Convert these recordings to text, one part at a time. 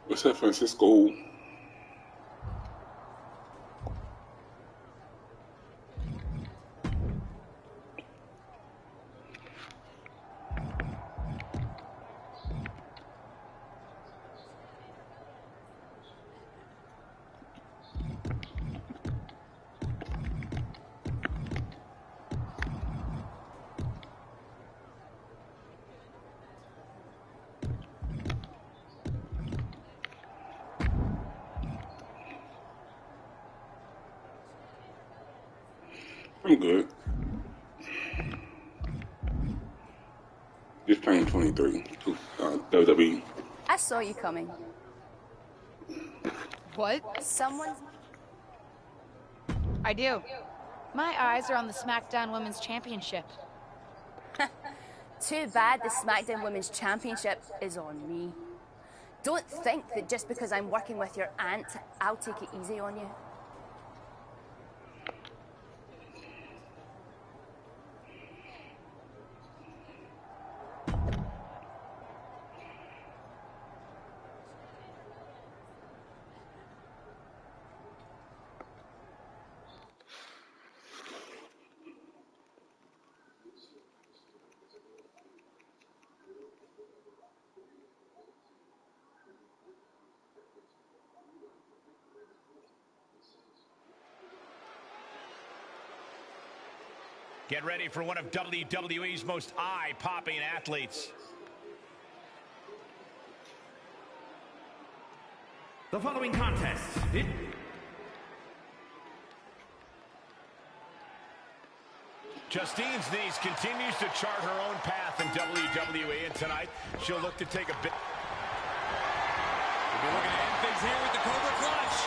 What's that, Francisco? I'm good. Just playing 23. WWE. I saw you coming. What? Someone's... I do. My eyes are on the SmackDown Women's Championship. Too bad the SmackDown Women's Championship is on me. Don't think that just because I'm working with your aunt, I'll take it easy on you. Get ready for one of WWE's most eye-popping athletes. The following contest. Justine's Niece continues to chart her own path in WWE, and tonight she'll look to take a bit. We'll be looking to end things here with the Cobra Clutch.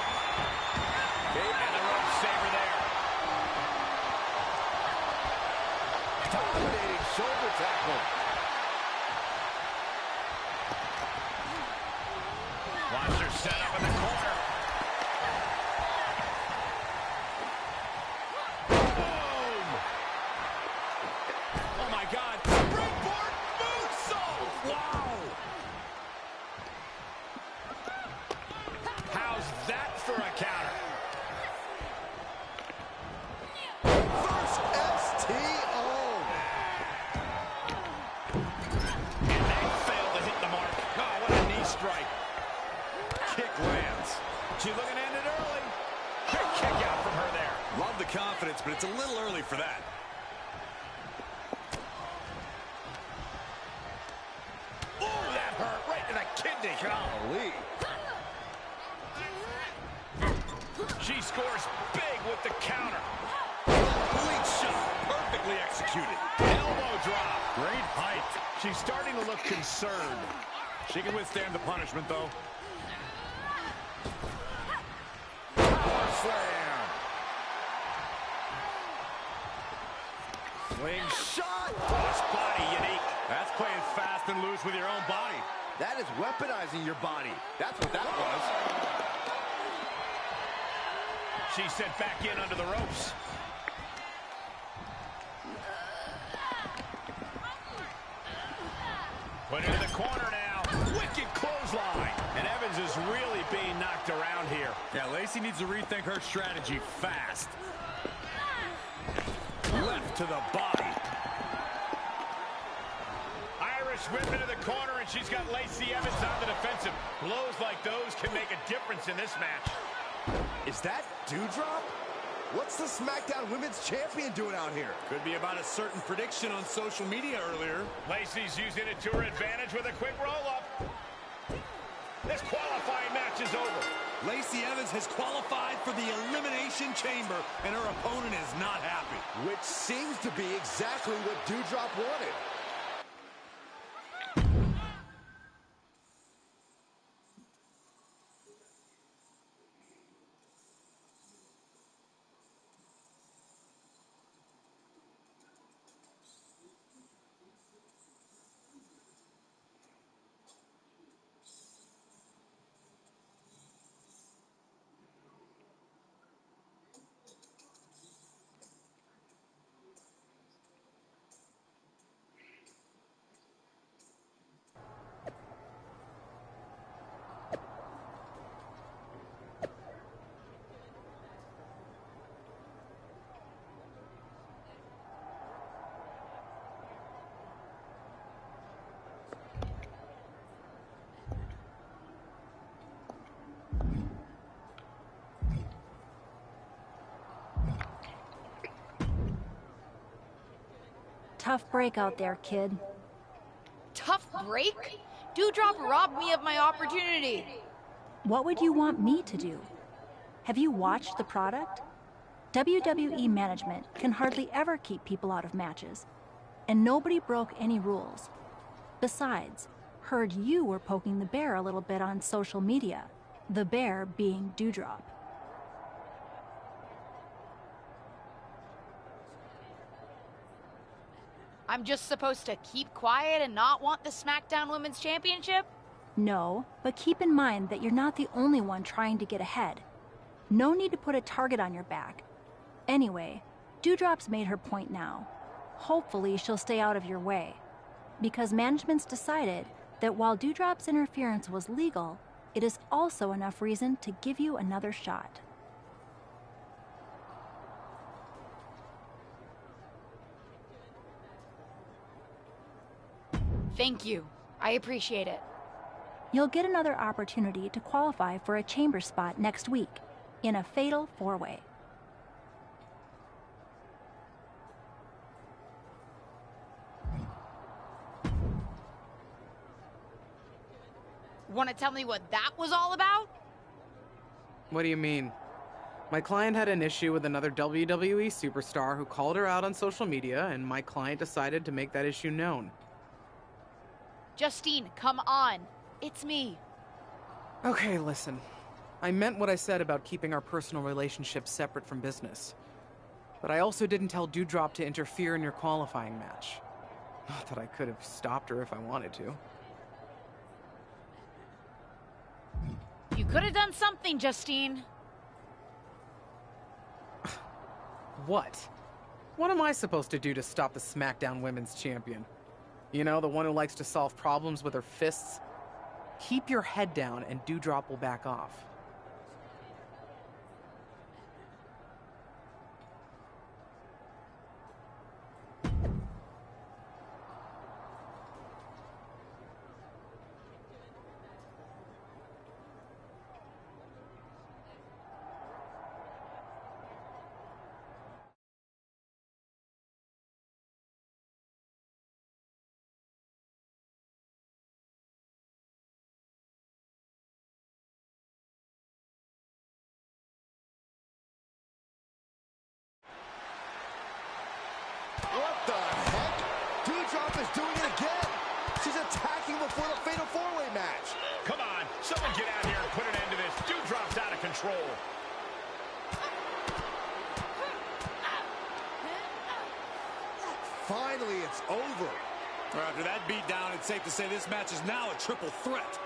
And the rope saver there. Dominating shoulder tackle. Watch her set up in the corner. Boom! Oh my God! Springboard moonsault! Wow! How's that for a counter? First STO. And they fail to hit the mark. Oh, what a knee strike. Kick lands. She's looking to end it early. Big kick out from her there. Love the confidence, but it's a little early for that. Ooh, that hurt right in the kidney. Golly. She scores big with the counter. Complete shot. Perfectly executed. Elbow drop. Great height. She's starting to look concerned. She can withstand the punishment, though. Power slam. Swing shot. Cross body unique. That's playing fast and loose with your own body. That is weaponizing your body. That's what that was. She's sent back in under the ropes. Put it in the corner now. Wicked clothesline. And Evans is really being knocked around here. Yeah, Lacey needs to rethink her strategy fast. Left to the body. Irish whip into the corner, and she's got Lacey Evans on the defensive. Blows like those can make a difference in this match. Is that Dewdrop? What's the SmackDown Women's Champion doing out here? Could be about a certain prediction on social media earlier. Lacey's using it to her advantage with a quick roll-up. This qualifying match is over. Lacey Evans has qualified for the Elimination Chamber, and her opponent is not happy. Which seems to be exactly what Dewdrop wanted. tough break out there, kid. Tough break? Dewdrop robbed me of my opportunity. What would you want me to do? Have you watched the product? WWE management can hardly ever keep people out of matches, and nobody broke any rules. Besides, heard you were poking the bear a little bit on social media, the bear being Dewdrop. I'm just supposed to keep quiet and not want the SmackDown Women's Championship? No, but keep in mind that you're not the only one trying to get ahead. No need to put a target on your back. Anyway, Dewdrop's made her point now. Hopefully she'll stay out of your way. Because management's decided that while Dewdrop's interference was legal, it is also enough reason to give you another shot. Thank you. I appreciate it. You'll get another opportunity to qualify for a chamber spot next week in a fatal 4-way. Want to tell me what that was all about? What do you mean? My client had an issue with another WWE superstar who called her out on social media, and my client decided to make that issue known. Justine, come on. It's me. Okay, listen. I meant what I said about keeping our personal relationship separate from business. But I also didn't tell Dewdrop to interfere in your qualifying match. Not that I could have stopped her if I wanted to. You could have done something, Justine. What? What am I supposed to do to stop the SmackDown Women's Champion? You know, the one who likes to solve problems with her fists? Keep your head down and Dewdrop will back off. What the heck? Dewdrop is doing it again. She's attacking before the Fatal 4-Way match. Come on, someone get out here and put an end to this. Dewdrop's out of control. Finally, it's over. After that beatdown, it's safe to say this match is now a triple threat.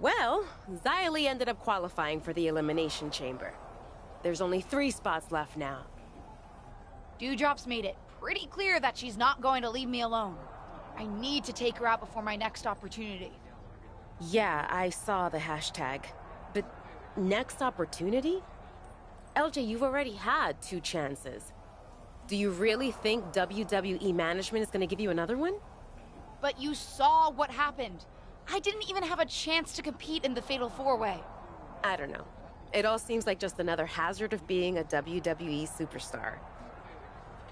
Well, Xylee ended up qualifying for the Elimination Chamber. There's only 3 spots left now. Dewdrop's made it pretty clear that she's not going to leave me alone. I need to take her out before my next opportunity. Yeah, I saw the hashtag. But next opportunity? LJ, you've already had 2 chances. Do you really think WWE management is going to give you another one? But you saw what happened. I didn't even have a chance to compete in the Fatal 4-Way. I don't know. It all seems like just another hazard of being a WWE superstar.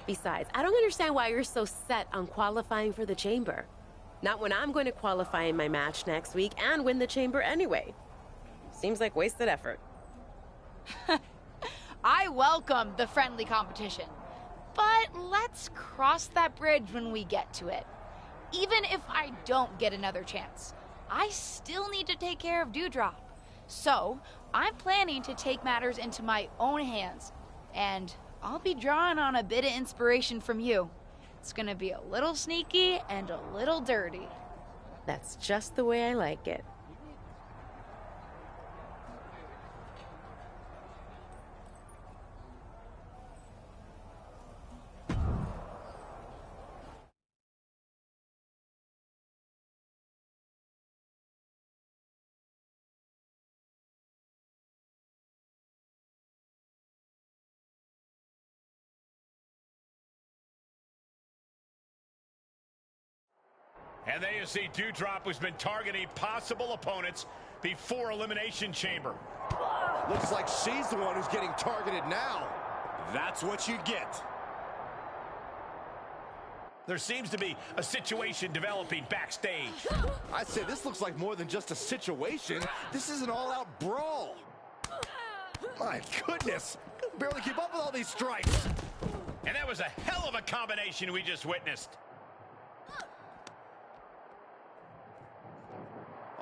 Besides, I don't understand why you're so set on qualifying for the Chamber. Not when I'm going to qualify in my match next week and win the Chamber anyway. Seems like wasted effort. I welcome the friendly competition. But let's cross that bridge when we get to it. Even if I don't get another chance, I still need to take care of Dewdrop. So, I'm planning to take matters into my own hands. And I'll be drawing on a bit of inspiration from you. It's gonna be a little sneaky and a little dirty. That's just the way I like it. And there you see Doudrop, who's been targeting possible opponents before Elimination Chamber. Looks like she's the one who's getting targeted now. That's what you get. There seems to be a situation developing backstage. I'd say this looks like more than just a situation. This is an all-out brawl. My goodness. Barely keep up with all these strikes. And that was a hell of a combination we just witnessed.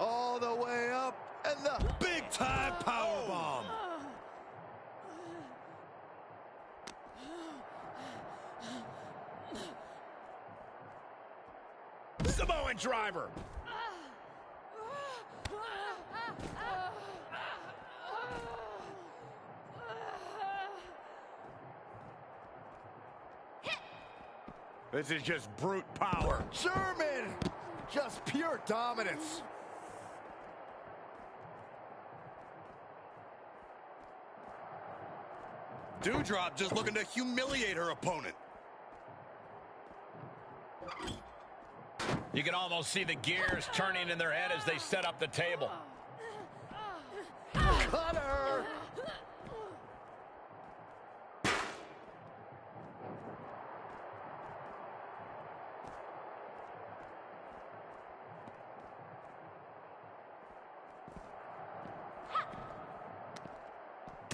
All the way up, and the big-time powerbomb. Samoan driver. This is just brute power. German! Just pure dominance. Doudrop just looking to humiliate her opponent. You can almost see the gears turning in their head as they set up the table. Cut her!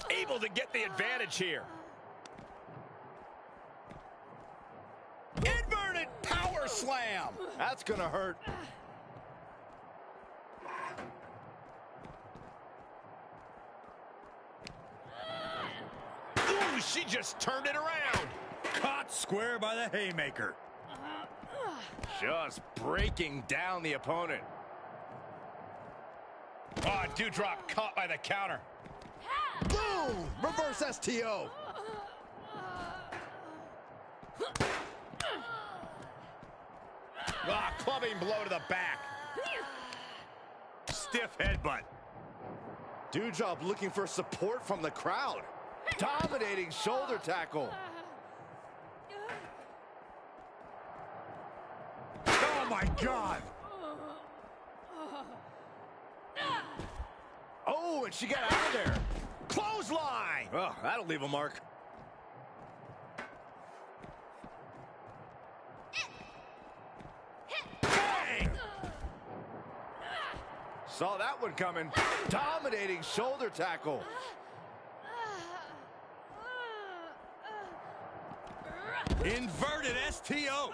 Able to get the advantage here. Inverted power slam. That's gonna hurt. Ooh, she just turned it around. Caught square by the haymaker. Just breaking down the opponent. Oh, Doudrop caught by the counter. Boom! Reverse STO. Ah, clubbing blow to the back. Stiff headbutt. Doudrop looking for support from the crowd. Dominating shoulder tackle. Oh my God! Oh, and she got out of there. Clothesline! Oh, that'll leave a mark. Bang! Saw that one coming. Dominating shoulder tackle. Inverted STO.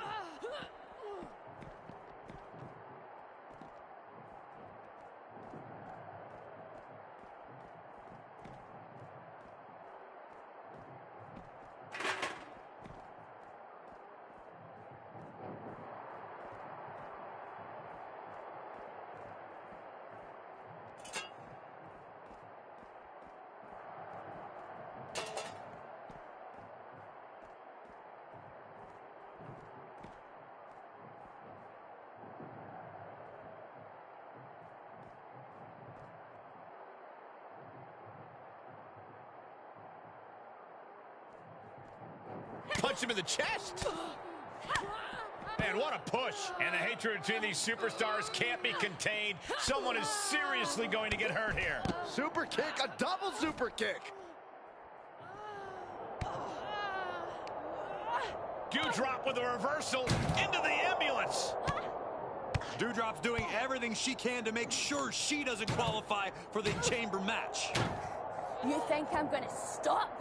Punch him in the chest. Man, what a push. And the hatred between these superstars can't be contained. Someone is seriously going to get hurt here. Super kick, a double super kick. Doudrop with a reversal into the ambulance. Doudrop's doing everything she can to make sure she doesn't qualify for the chamber match. You think I'm gonna stop?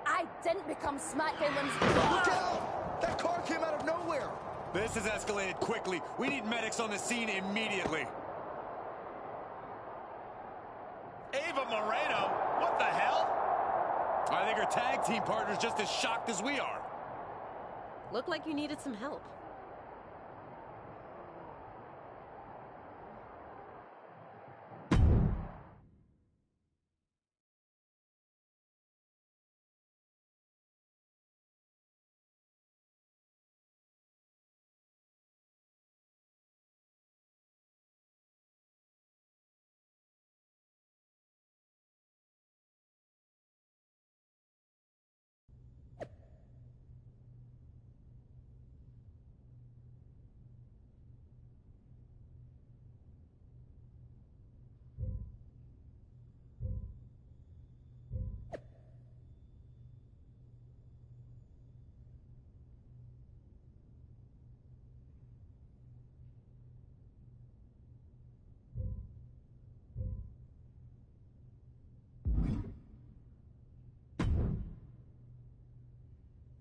I didn't become SmackDown Women's... Look out! That car came out of nowhere. This has escalated quickly. We need medics on the scene immediately. team partner's just as shocked as we are. Looked like you needed some help.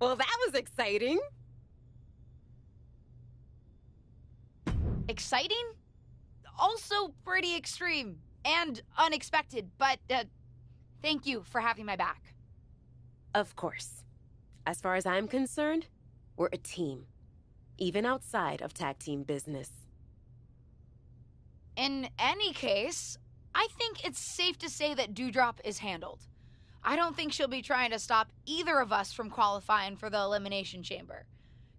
Well, that was exciting. Exciting? Also pretty extreme and unexpected, but thank you for having my back. Of course. As far as I'm concerned, we're a team. Even outside of tag team business. In any case, I think it's safe to say that Dewdrop is handled. I don't think she'll be trying to stop either of us from qualifying for the Elimination Chamber.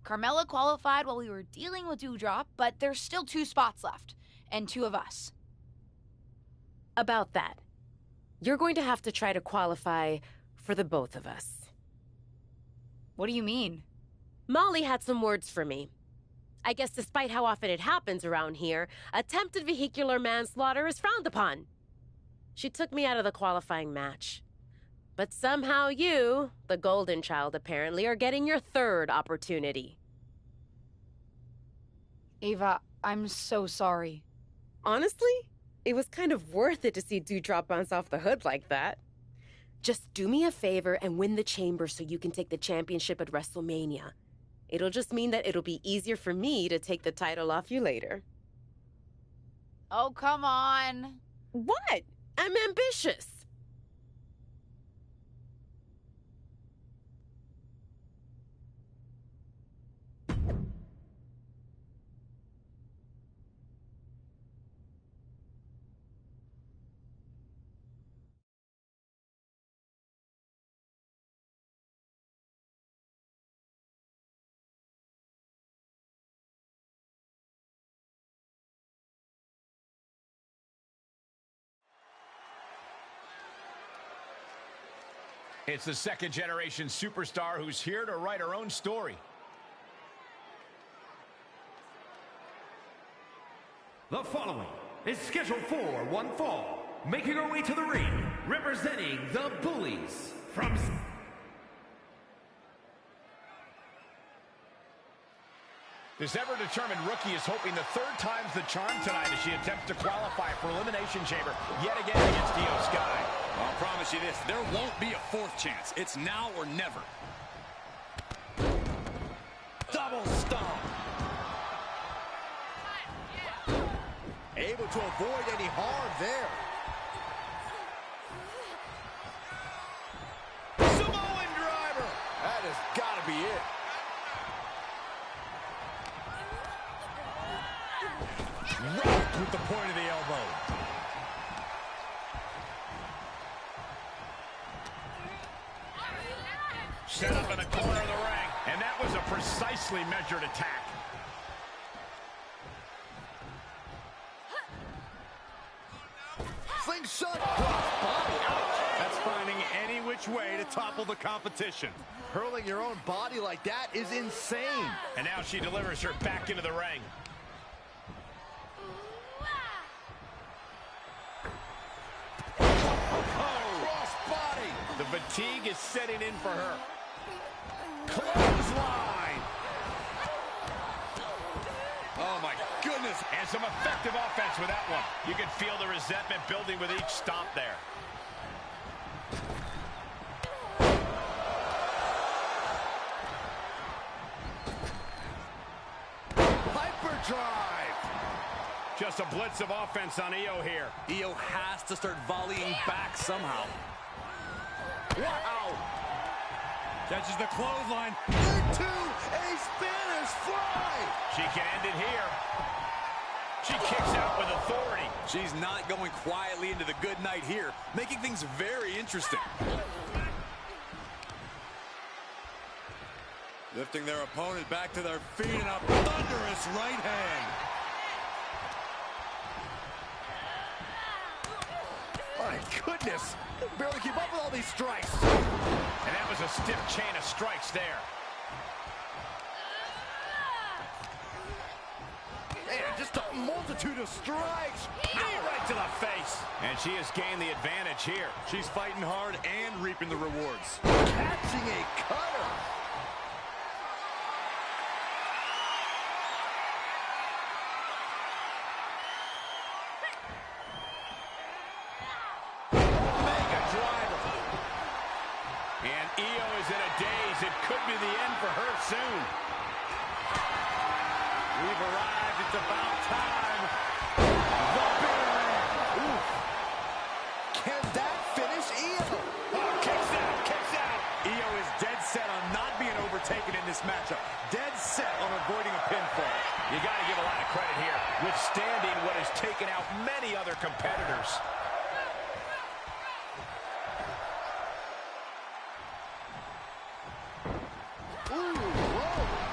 Carmella qualified while we were dealing with Dewdrop, but there's still 2 spots left, and 2 of us. About that, you're going to have to try to qualify for the both of us. What do you mean? Molly had some words for me. I guess despite how often it happens around here, attempted vehicular manslaughter is frowned upon. She took me out of the qualifying match. But somehow you, the golden child apparently, are getting your 3rd opportunity. Ava, I'm so sorry. Honestly, it was kind of worth it to see Dewdrop bounce off the hood like that. Just do me a favor and win the chamber so you can take the championship at WrestleMania. It'll just mean that it'll be easier for me to take the title off you later. Oh, come on. What? I'm ambitious. It's the 2nd-generation superstar who's here to write her own story. The following is scheduled for one fall. Making her way to the ring, representing the Bullies from... This ever-determined rookie is hoping the 3rd time's the charm tonight as she attempts to qualify for Elimination Chamber yet again against Io Sky. I'll promise you this, there won't be a 4th chance. It's now or never. Double stomp. Able to avoid any harm there. Samoan driver. That has got to be it. Rocked with the point of the elbow. Set up in the corner of the ring, and that was a precisely measured attack. Slingshot body. Ouch. That's finding any which way to topple the competition. Hurling your own body like that is insane. And now she delivers her back into the ring. The fatigue is setting in for her. Clothesline. Oh, my goodness. And some effective offense with that one. You can feel the resentment building with each stomp there. Hyperdrive. Just a blitz of offense on Io here. Io has to start volleying back somehow. Wow. Catches the clothesline. Into a Spanish fly. She can end it here. She kicks out with authority. She's not going quietly into the good night here, making things very interesting. Lifting their opponent back to their feet in a thunderous right hand. My goodness. Barely keep up with all these strikes. And that was a stiff chain of strikes there. Man, just a multitude of strikes. Knee right to the face. And she has gained the advantage here. She's fighting hard and reaping the rewards. Catching a cutter. Mega driver. And Io is in a daze. It could be the end for her soon. We've arrived. It's about time. The big man. Oof. Can that finish Io? Oh, kicks out, kicks out. Io is dead set on not being overtaken in this matchup. Dead set on avoiding a pinfall. You got to give a lot of credit here, withstanding what has taken out many other competitors. Ooh, whoa.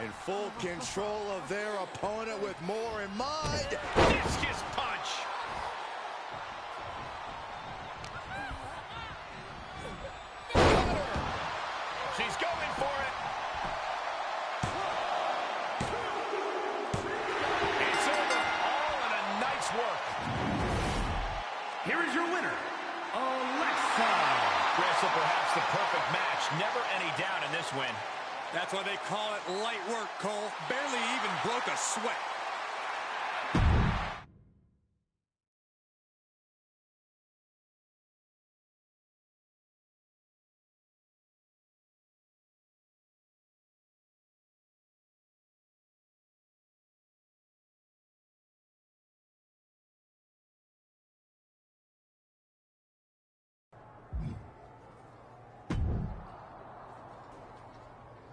In full control of their opponent with more in mind. Discus punch. She's going for it. It's over. All in a nice work. Here is your winner, Alexa. Chris, perhaps the perfect match. Never any doubt in this win. That's why they call it light work, Cole. Barely even broke a sweat.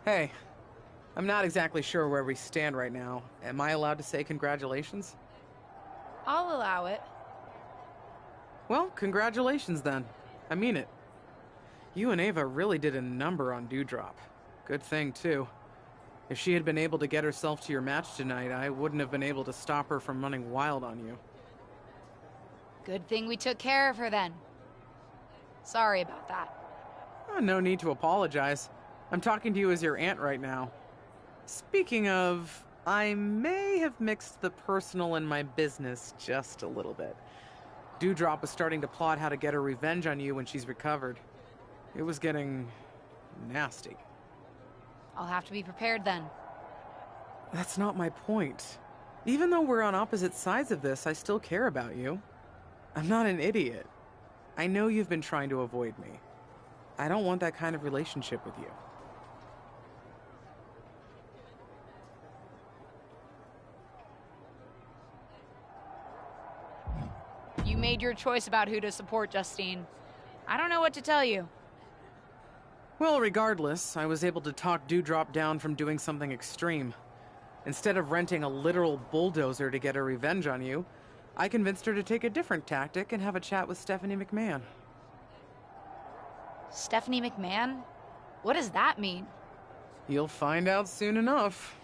Hey, I'm not exactly sure where we stand right now. Am I allowed to say congratulations? I'll allow it. Well, congratulations then. I mean it. You and Ava really did a number on Dewdrop. Good thing, too. If she had been able to get herself to your match tonight, I wouldn't have been able to stop her from running wild on you. Good thing we took care of her then. Sorry about that. No need to apologize. I'm talking to you as your aunt right now. Speaking of, I may have mixed the personal and my business just a little bit. Dewdrop was starting to plot how to get her revenge on you when she's recovered. It was getting nasty. I'll have to be prepared then. That's not my point. Even though we're on opposite sides of this, I still care about you. I'm not an idiot. I know you've been trying to avoid me. I don't want that kind of relationship with you. You made your choice about who to support, Justine. I don't know what to tell you. Well, regardless, I was able to talk Dewdrop down from doing something extreme. Instead of renting a literal bulldozer to get her revenge on you, I convinced her to take a different tactic and have a chat with Stephanie McMahon. Stephanie McMahon? What does that mean? You'll find out soon enough.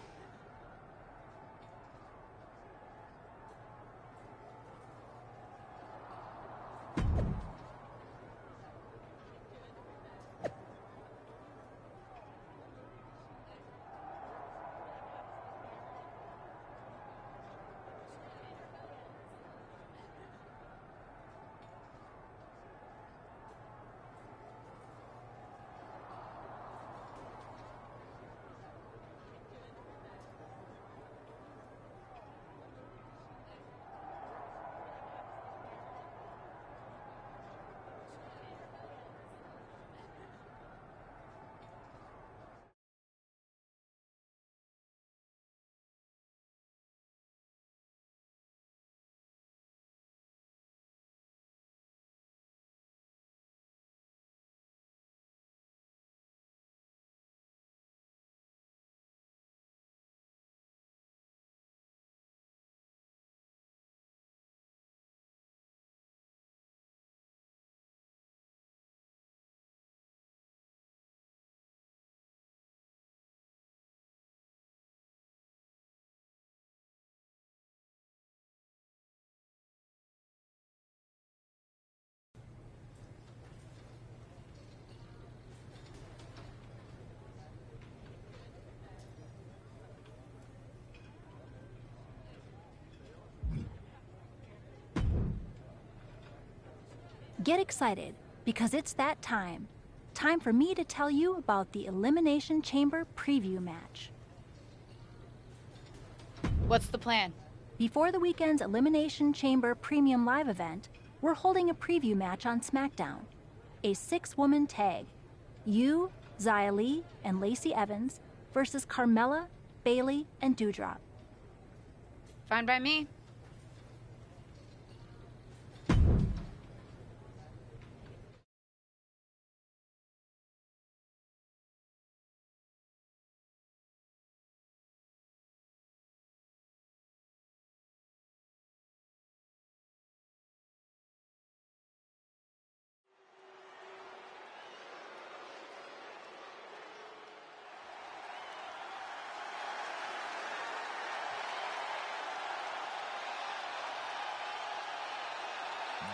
Get excited, because it's that time. Time for me to tell you about the Elimination Chamber preview match. What's the plan? Before the weekend's Elimination Chamber Premium Live event, we're holding a preview match on SmackDown. A 6-woman tag. You, Xia Li, and Lacey Evans versus Carmella, Bayley, and Doudrop. Fine by me.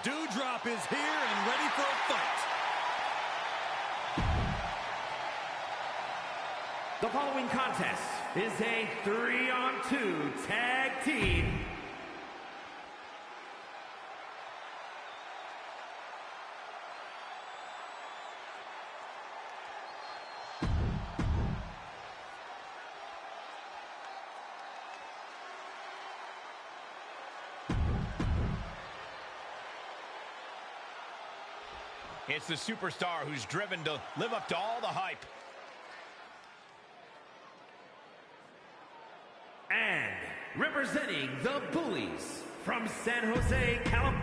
Doudrop is here and ready for a fight. The following contest is a 3-on-2 tag team. It's the superstar who's driven to live up to all the hype. And representing the Bullies from San Jose, California.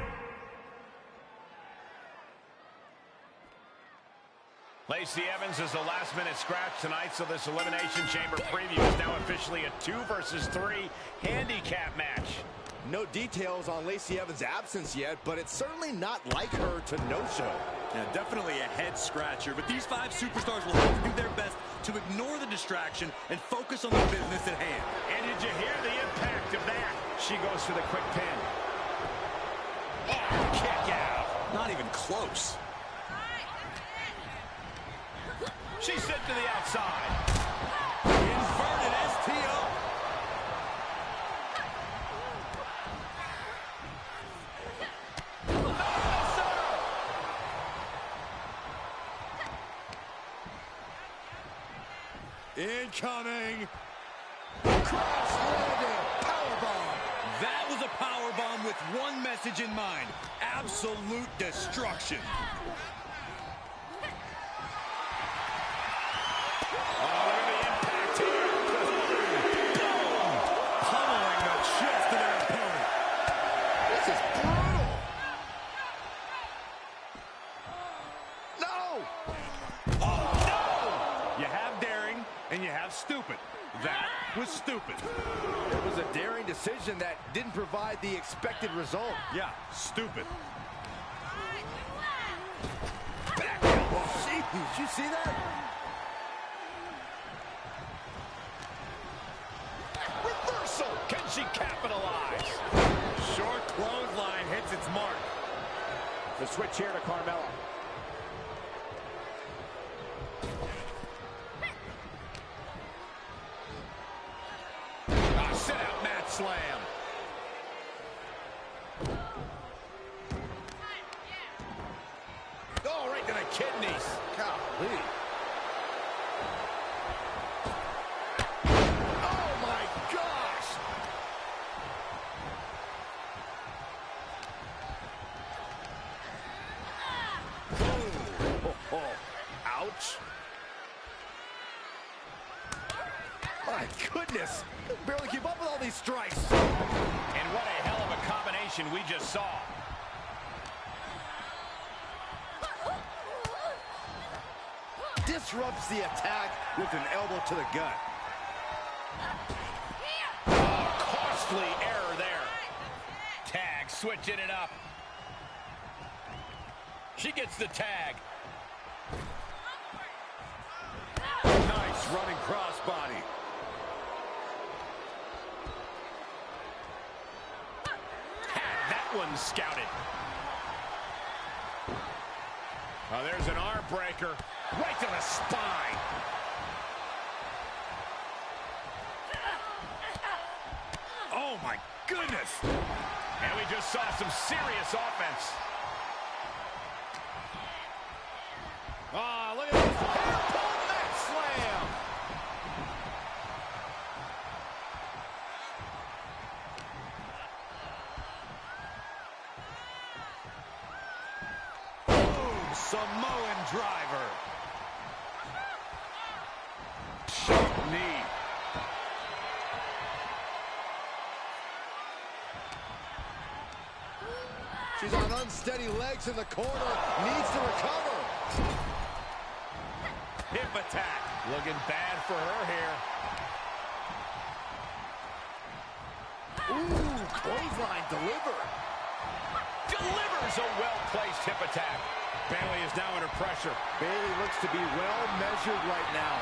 Lacey Evans is the last-minute scratch tonight, so this Elimination Chamber preview is now officially a 2 versus 3 handicap match. No details on Lacey Evans' absence yet, but it's certainly not like her to no-show. Yeah, definitely a head-scratcher, but these 5 superstars will have to do their best to ignore the distraction and focus on the business at hand. And did you hear the impact of that? She goes for the quick pin. Oh, kick out. Not even close. She's sent to the outside. Inverted STO. Incoming. Cross-landing powerbomb. That was a powerbomb with one message in mind. Absolute destruction. Pummeling the chest of their opponent. This is brutal. No! Oh, no! You have daring, and you have stupid. That was stupid. It was a daring decision that didn't provide the expected result. Yeah, stupid. Back elbow. Jeez, you see that? Reversal. Can she capitalize? Short clothesline hits its mark. The switch here to Carmella. Sit-out mat slam. Oh, right to the kidneys. Golly. Oh, my gosh. Oh, ouch. My goodness. Barely keep up with all these strikes. And what a hell of a combination we just saw. Disrupts the attack with an elbow to the gut. Oh, costly error there. Tag, switching it up. She gets the tag. Nice running crossbody. Had that one scouted. Oh, there's an arm breaker. Right to the spine. Oh, my goodness. And we just saw some serious offense. Ah, look at this. Hair pull neck slam. Boom, Samoan driver. Sharp knee. She's on unsteady legs in the corner. Needs to recover. Hip attack. Looking bad for her here. Ooh, clothesline delivered. Delivers a well-placed hip attack. Bayley is now under pressure. Bayley looks to be well measured right now.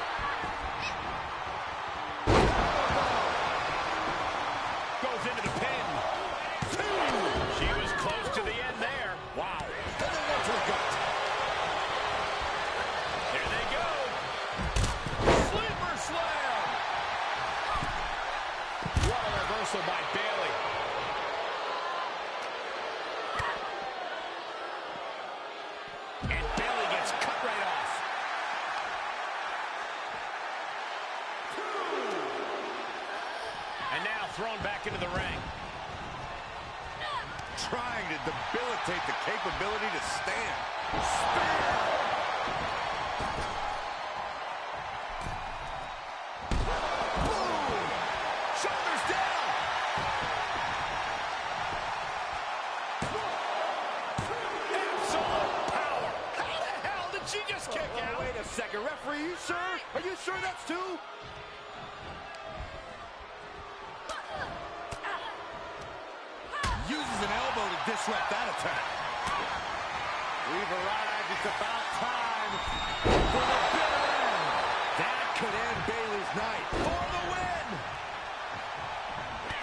Goes into the pin. She was close to the end there. Wow. And then one to the gut. There they go. Sleeper slam. What a reversal by Bayley. And Bayley gets cut right off. And now thrown back into the ring. Trying to debilitate the capability to stand. Spear! Boom! Shoulders down! Absolute power! How the hell did she just kick out? Wait a second, referee, you sure? Are you sure that's two? Uses an elbow to disrupt that attack. We've arrived. It's about time for the bitter end. That could end Bayley's night. For the win.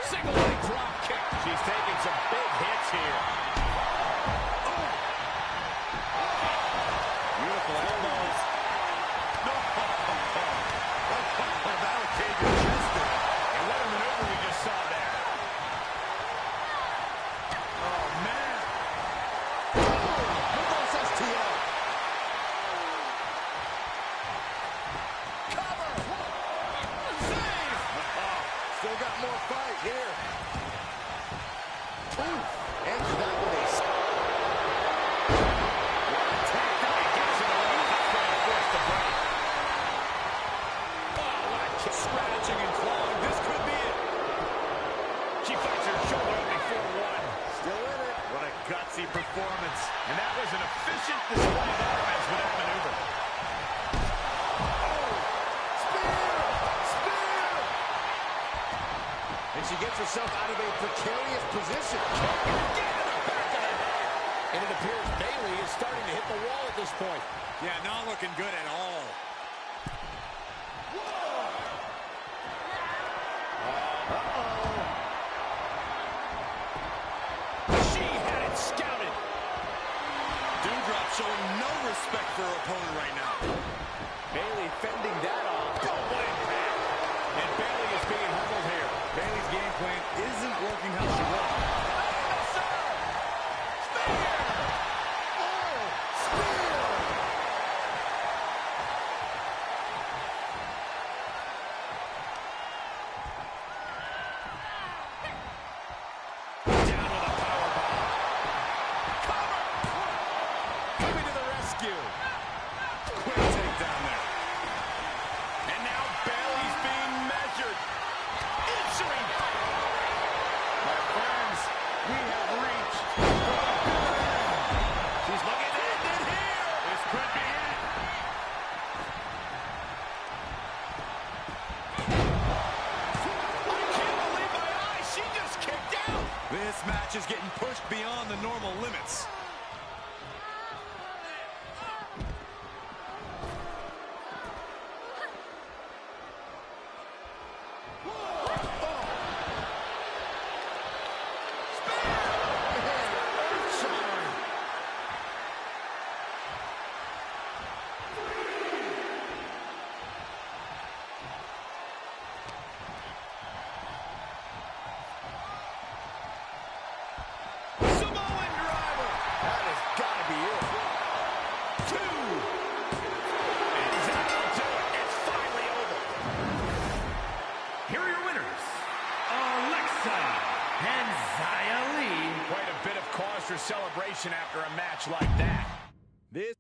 Single leg drop kick. She's taking some big hits here. Oh. Beautiful elbows. No. That'll cave your chest in. And what a maneuver we just saw there. Still got more fight here. Ooh, ends that with a takedown. Gets it away. That's going to force the break. Oh, what a kick. Scratching and clawing. This could be it. She fights her shoulder up before one. Still in it. What a gutsy performance. And that was an efficient display of offense with that maneuver. And she gets herself out of a precarious position. Get in the back of the head. And it appears Bayley is starting to hit the wall at this point. Yeah, not looking good at all. She had it scouted. Doudrop showing no respect for her opponent right now. Bayley fending that off. Oh, what impact. And Bayley is being humbled here. Bayley's game plan isn't working how she wants. No, sir! Spear! Oh, spear! Down with a powerbomb. Cover! Coming to the rescue. Quick takedown there. And now Bayley's being measured. Answering. My friends, match like that. This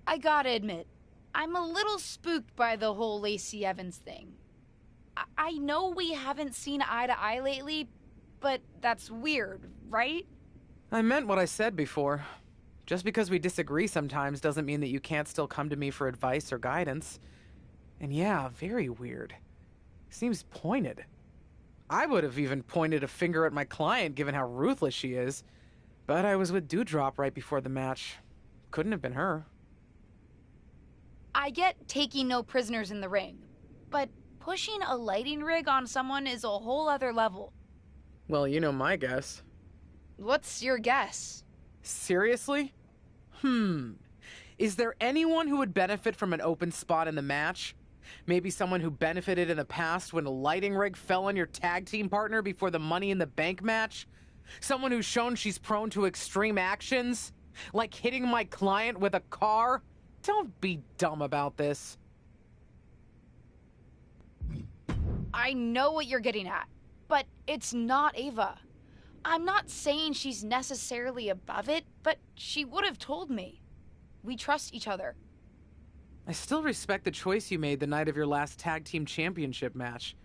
I gotta admit, I'm a little spooked by the whole Lacey Evans thing. I know we haven't seen eye to eye lately, but that's weird, right? I meant what I said before. Just because we disagree sometimes doesn't mean that you can't still come to me for advice or guidance. And yeah, very weird. Seems pointed. I would have even pointed a finger at my client given how ruthless she is. But I was with Dewdrop right before the match. Couldn't have been her. I get taking no prisoners in the ring, but pushing a lighting rig on someone is a whole other level. Well, you know my guess. What's your guess? Seriously? Is there anyone who would benefit from an open spot in the match? Maybe someone who benefited in the past when a lighting rig fell on your tag team partner before the Money in the Bank match? Someone who's shown she's prone to extreme actions? Like hitting my client with a car? Don't be dumb about this. I know what you're getting at, but it's not Ava. I'm not saying she's necessarily above it, but she would have told me. We trust each other. I still respect the choice you made the night of your last tag team championship match,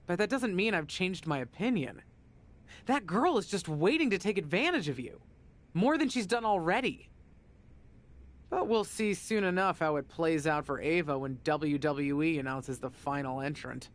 but that doesn't mean I've changed my opinion. That girl is just waiting to take advantage of you. More than she's done already. But we'll see soon enough how it plays out for Ava when WWE announces the final entrant.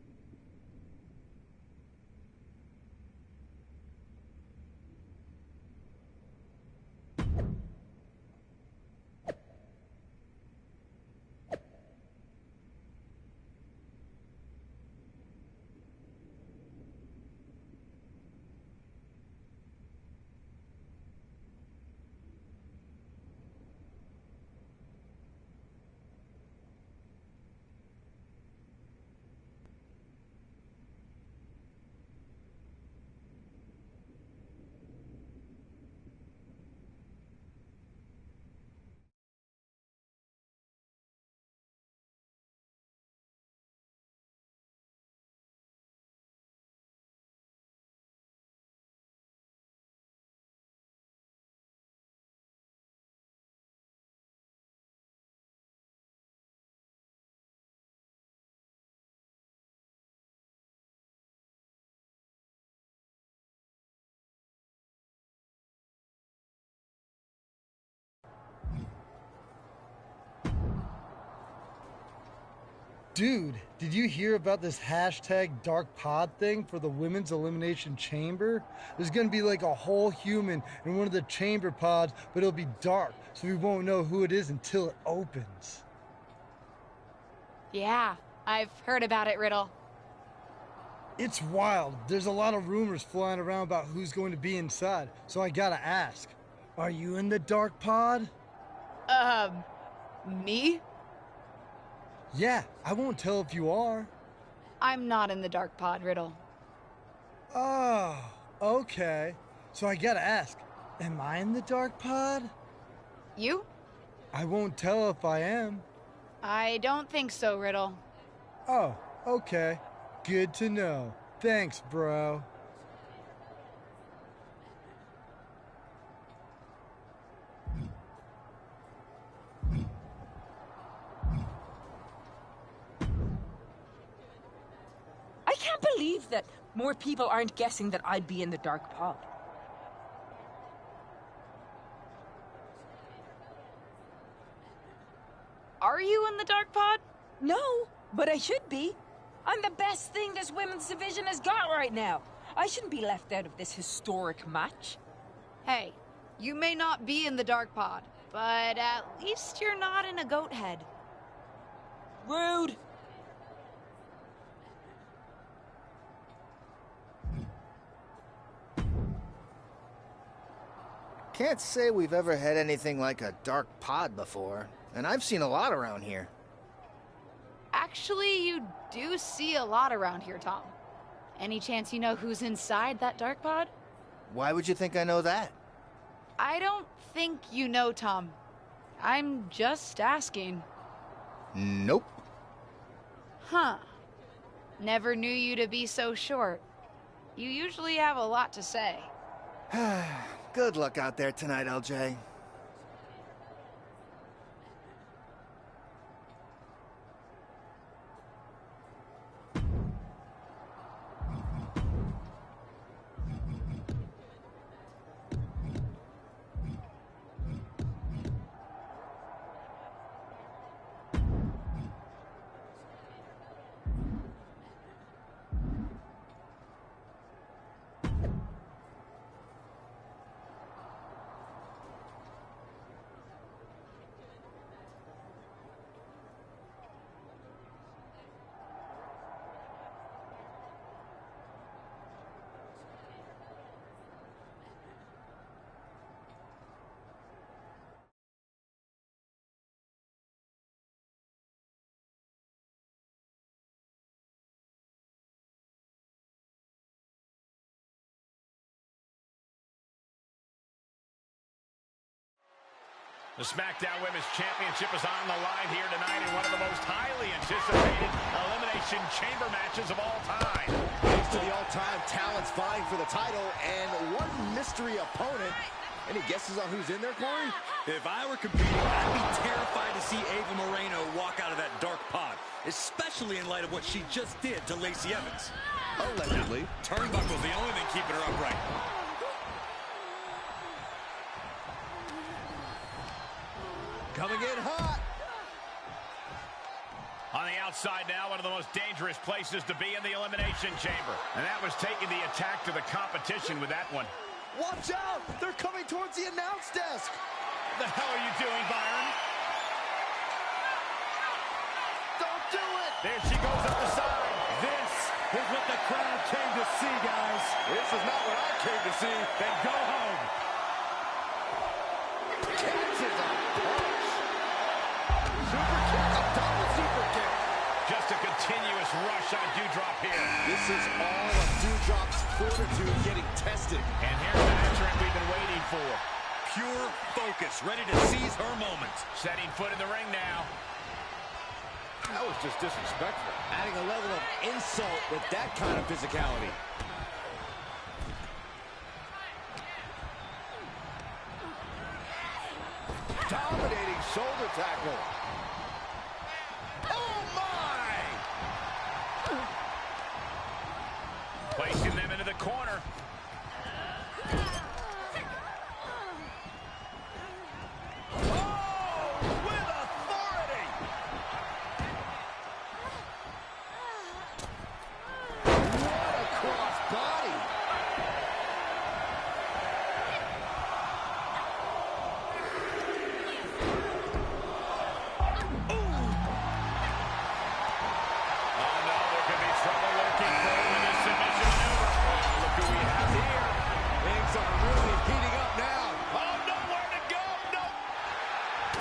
Dude, did you hear about this hashtag Dark Pod thing for the Women's Elimination Chamber? There's gonna be like a whole human in one of the chamber pods, but it'll be dark, so we won't know who it is until it opens. Yeah, I've heard about it, Riddle. It's wild. There's a lot of rumors flying around about who's going to be inside, so I gotta ask. Are you in the Dark Pod? Me? Yeah, I won't tell if you are. I'm not in the dark pod, Riddle. Oh, okay. So I gotta ask, am I in the Dark Pod? You? I won't tell if I am. I don't think so, Riddle. Oh, okay. Good to know. Thanks, bro. believe that more people aren't guessing that I'd be in the dark pod. Are you in the dark pod? No, but I should be. I'm the best thing this women's division has got right now. I shouldn't be left out of this historic match. Hey, you may not be in the dark pod, but at least you're not in a goat head. Rude. Can't say we've ever had anything like a dark pod before, and I've seen a lot around here. Actually, you do see a lot around here, Tom. Any chance you know who's inside that dark pod? Why would you think I know that? I don't think you know, Tom. I'm just asking. Nope. Huh. Never knew you to be so short. You usually have a lot to say. Good luck out there tonight, LJ. The SmackDown Women's Championship is on the line here tonight in one of the most highly anticipated Elimination Chamber matches of all time. Thanks to the all-time talents vying for the title and one mystery opponent. Any guesses on who's in there, Corey? If I were competing, I'd be terrified to see Ava Moreno walk out of that dark pod, especially in light of what she just did to Lacey Evans. Allegedly. Turnbuckle's the only thing keeping her upright. Coming in hot. On the outside now, one of the most dangerous places to be in the Elimination Chamber. And that was taking the attack to the competition with that one. Watch out! They're coming towards the announce desk. What the hell are you doing, Byron? Don't do it! There she goes up the side. This is what the crowd came to see, guys. This is not what I came to see. Then go home. Catches a punch. Super kick, a double super kick. Just a continuous rush on Doudrop here. This is all of Doudrop's fortitude getting tested. And here's the entrant we've been waiting for. Pure focus, ready to seize her moment. Setting foot in the ring now. That was just disrespectful. Adding a level of insult with that kind of physicality. Dominating shoulder tackle. Oh, my! Placing them into the corner. Oh, with authority! What a cross body!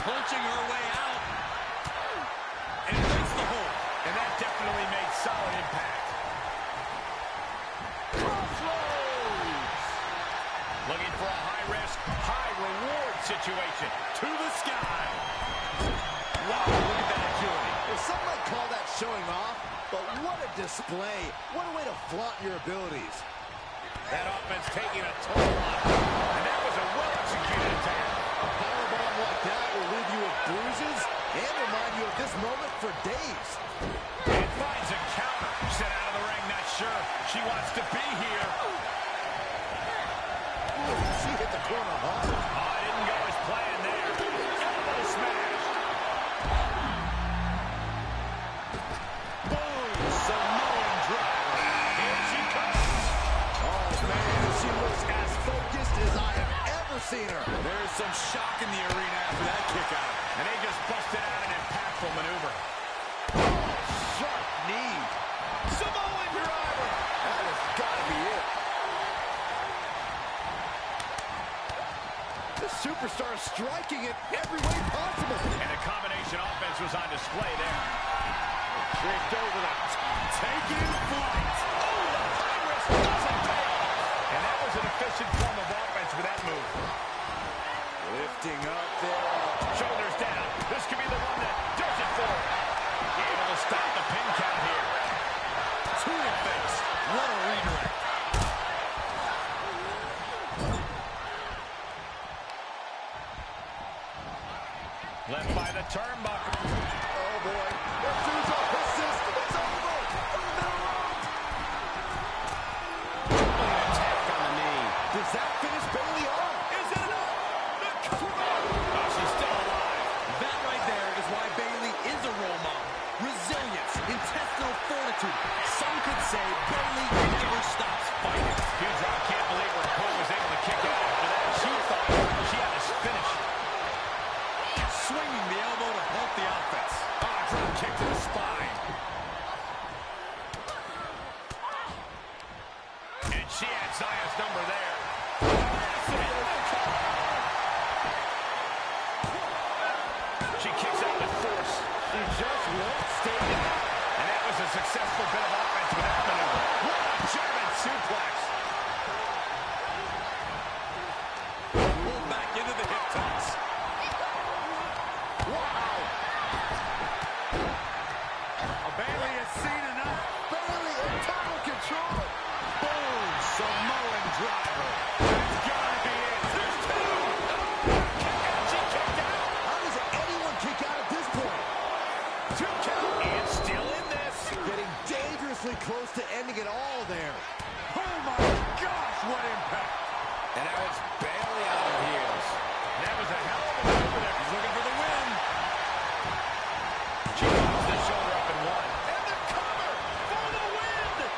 Punching her way out. And breaks the hold. And that definitely made solid impact. Crossroads! Looking for a high-risk, high-reward situation. To the sky. Wow, look at that agility. Well, some might call that showing off, but what a display. What a way to flaunt your abilities. That offense taking a toll on her. And that was a well-executed attack. A powerbomb like that will leave you with bruises and remind you of this moment for days. And finds a counter. Set out of the ring, not sure superstar striking it every way possible. And the combination offense was on display there. Draped over the top, taking flight. Oh, the high risk doesn't pay off. And that was an efficient form of offense with that move. Lifting up there. Shoulders down. This could be the one that does it for him. Able to stop the pin count here. To the face. What a redirect. Left by the turnbuckle. Oh, boy. This dude's off his system. It's over. Attack on the knee. Does that finish Bayley off? Is it enough? The cover. Oh, she's still alive. That right there is why Bayley is a role model. Resilience, intestinal fortitude. Some could say Bayley never stops fighting. Doudrop can't believe her opponent was able to kick out after that. She thought she had to finish. Swinging the elbow to help the offense. Oh, drop kick to the spine. And she had Zaya's number there. She kicks out with force. She just won't stay down. And that was a successful bit of offense with that maneuver. What a German suplex. Pulled back into the hip toss. Wow. Bayley has seen enough. Bayley in total control. Boom. Samoan driver. That's gotta be it. There's two. Kick out. She kicked out. How does anyone kick out at this point? 2 count. And still in this. Getting dangerously close to ending it all there. Oh my gosh, what impact. And now it's Bayley on her heels. That was a hell of a move there. He's looking for the win. She drops the shoulder up and one. And the cover for the win.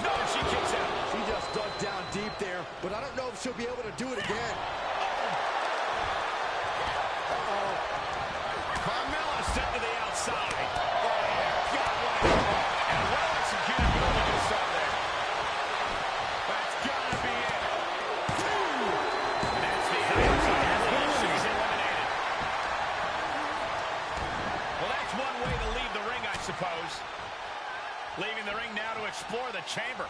No, she kicks out. She just dug down deep there, but I don't know if she'll be able to do it again. Uh-oh. Carmella sent to the outside. Oh, God, what a move. And well executed move we just saw there. That's gotta be it. 2. And that's the end. She's eliminated. Well, that's one way to leave the ring, I suppose. Leaving the ring now to explore the chamber.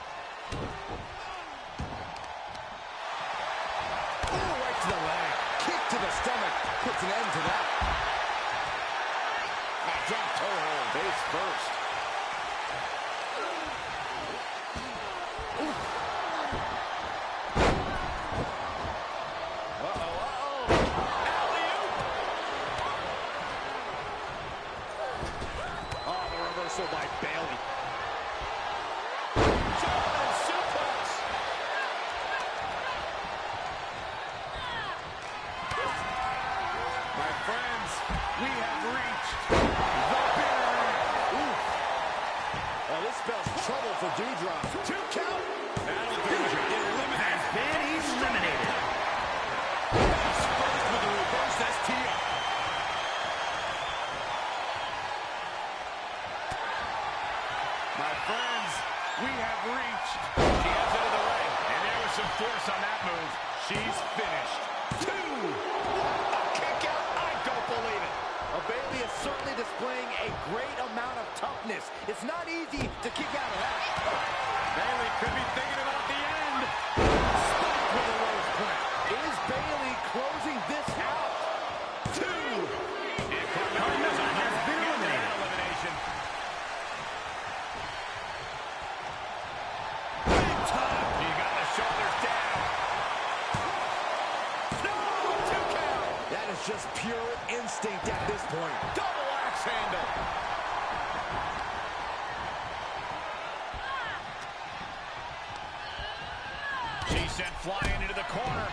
Oh, right to the leg. Kick to the stomach. Puts an end to that. Drop toe hold. Face first. Oh, the reversal by Bayley. German suplex. My friends, we have reached the bitter end. Ooh. Oh, this spells trouble for Doudrop. 2 count. That'll do it. Eliminated. Been eliminated. Face first with a reverse STO. My friends, we have reached. She has into the ring, and there was some force on that move. She's finished. 2. A kick out. I don't believe it. Bayley is certainly displaying a great amount of toughness. It's not easy to kick out of that. Bayley could be thinking about the end. Spike with a rose plant. Is Bayley closing this out? 2. And Carmella has been eliminated. Elimination. Big time. He got the shoulders down. No, 2 count. That is just pure instinct at this point. Double axe handle. She sent flying into the corner.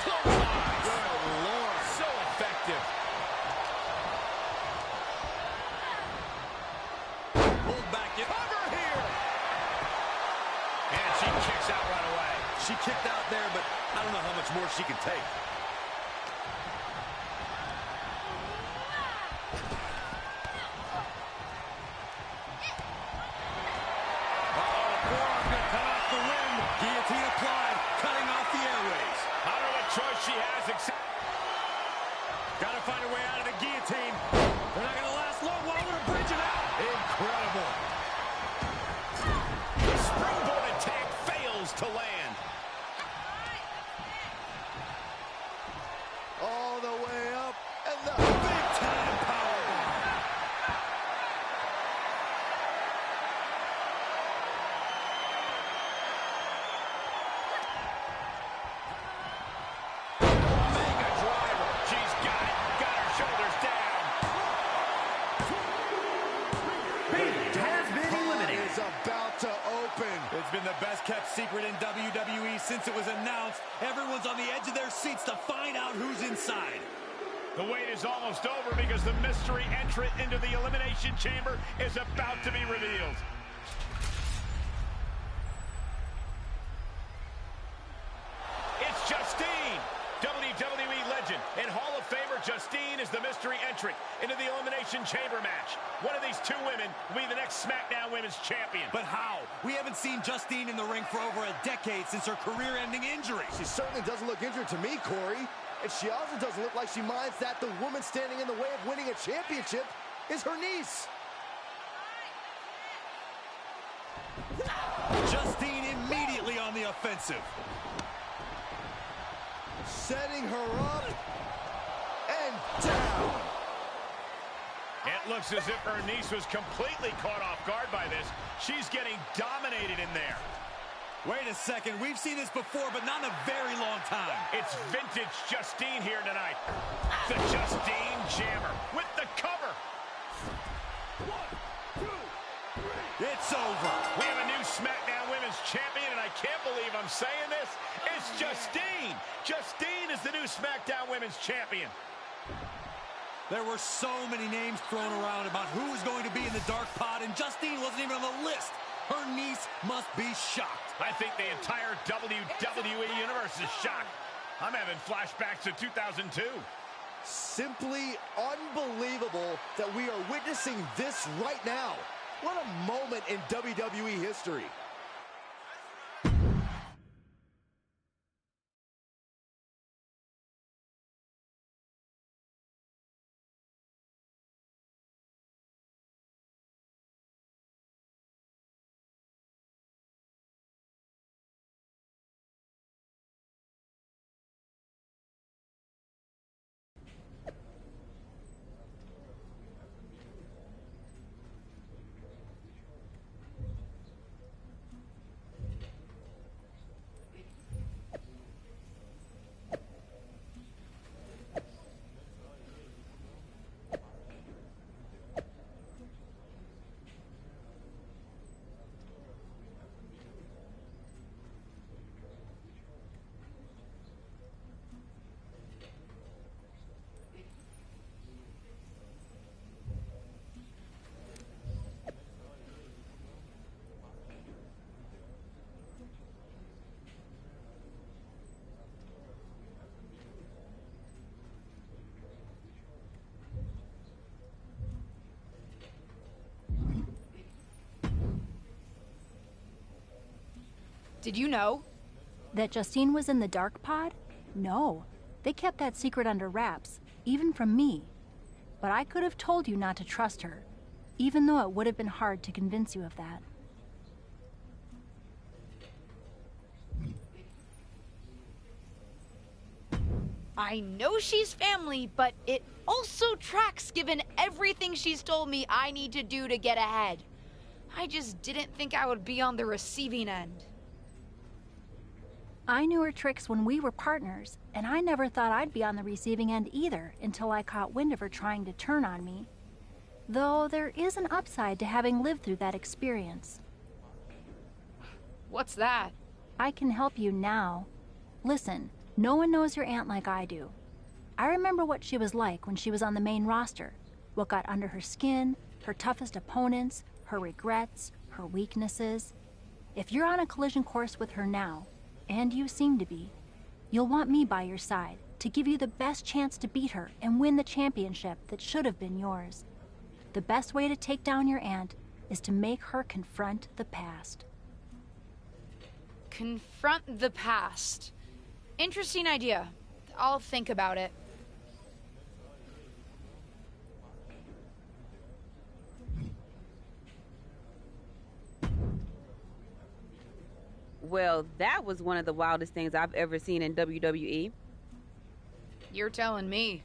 Clothesline. Good Lord. So effective. Pulled back in. Cover here. And she kicks out right away. She kicked out there, but I don't know how much more she can take. Forearm gonna cut off the wind. Guillotine applied, cutting off the airways. Gotta find a way out of the guillotine. They're not gonna last long while we're bridging out. Incredible. The springboard attack fails to land. All the way up, and the big-time powerbomb. Mega driver. She's got it. Got her shoulders down. Bailey has been eliminated. Is about to open. It's been the best kept secret in WWE since it was announced. Everyone's on the edge of their seats to find out who's inside. The wait is almost over because the mystery entrant into the Elimination Chamber is about to be revealed. It's Justine, WWE legend and Hall of Famer Justine is the mystery entrant into the Elimination Chamber match. One of these two women will be the next SmackDown Women's Champion. But how? We haven't seen Justine in the ring for over a decade since her career-ending injury. She certainly doesn't look injured to me, Corey. And she also doesn't look like she minds that the woman standing in the way of winning a championship is her niece. Justine immediately on the offensive. Setting her up and down. It looks as if her niece was completely caught off guard by this. She's getting dominated in there. Wait a second, we've seen this before, but not in a very long time. It's vintage Justine here tonight. The Justine Jammer with the cover. 1, 2, 3. It's over. We have a new SmackDown Women's Champion, and I can't believe I'm saying this. It's Justine. Justine is the new SmackDown Women's Champion. There were so many names thrown around about who was going to be in the dark pod, and Justine wasn't even on the list. Her niece must be shocked. I think the entire WWE Universe is shocked. I'm having flashbacks to 2002. Simply unbelievable that we are witnessing this right now. What a moment in WWE history. Did you know? That Justine was in the dark pod? No. They kept that secret under wraps, even from me. But I could have told you not to trust her, even though it would have been hard to convince you of that. I know she's family, but it also tracks given everything she's told me I need to do to get ahead. I just didn't think I would be on the receiving end. I knew her tricks when we were partners, and I never thought I'd be on the receiving end either until I caught wind of her trying to turn on me. Though there is an upside to having lived through that experience. What's that? I can help you now. Listen, no one knows your aunt like I do. I remember what she was like when she was on the main roster, what got under her skin, her toughest opponents, her regrets, her weaknesses. If you're on a collision course with her now, and you seem to be, you'll want me by your side to give you the best chance to beat her and win the championship that should have been yours. The best way to take down your aunt is to make her confront the past. Confront the past. Interesting idea. I'll think about it. Well, that was one of the wildest things I've ever seen in WWE. You're telling me.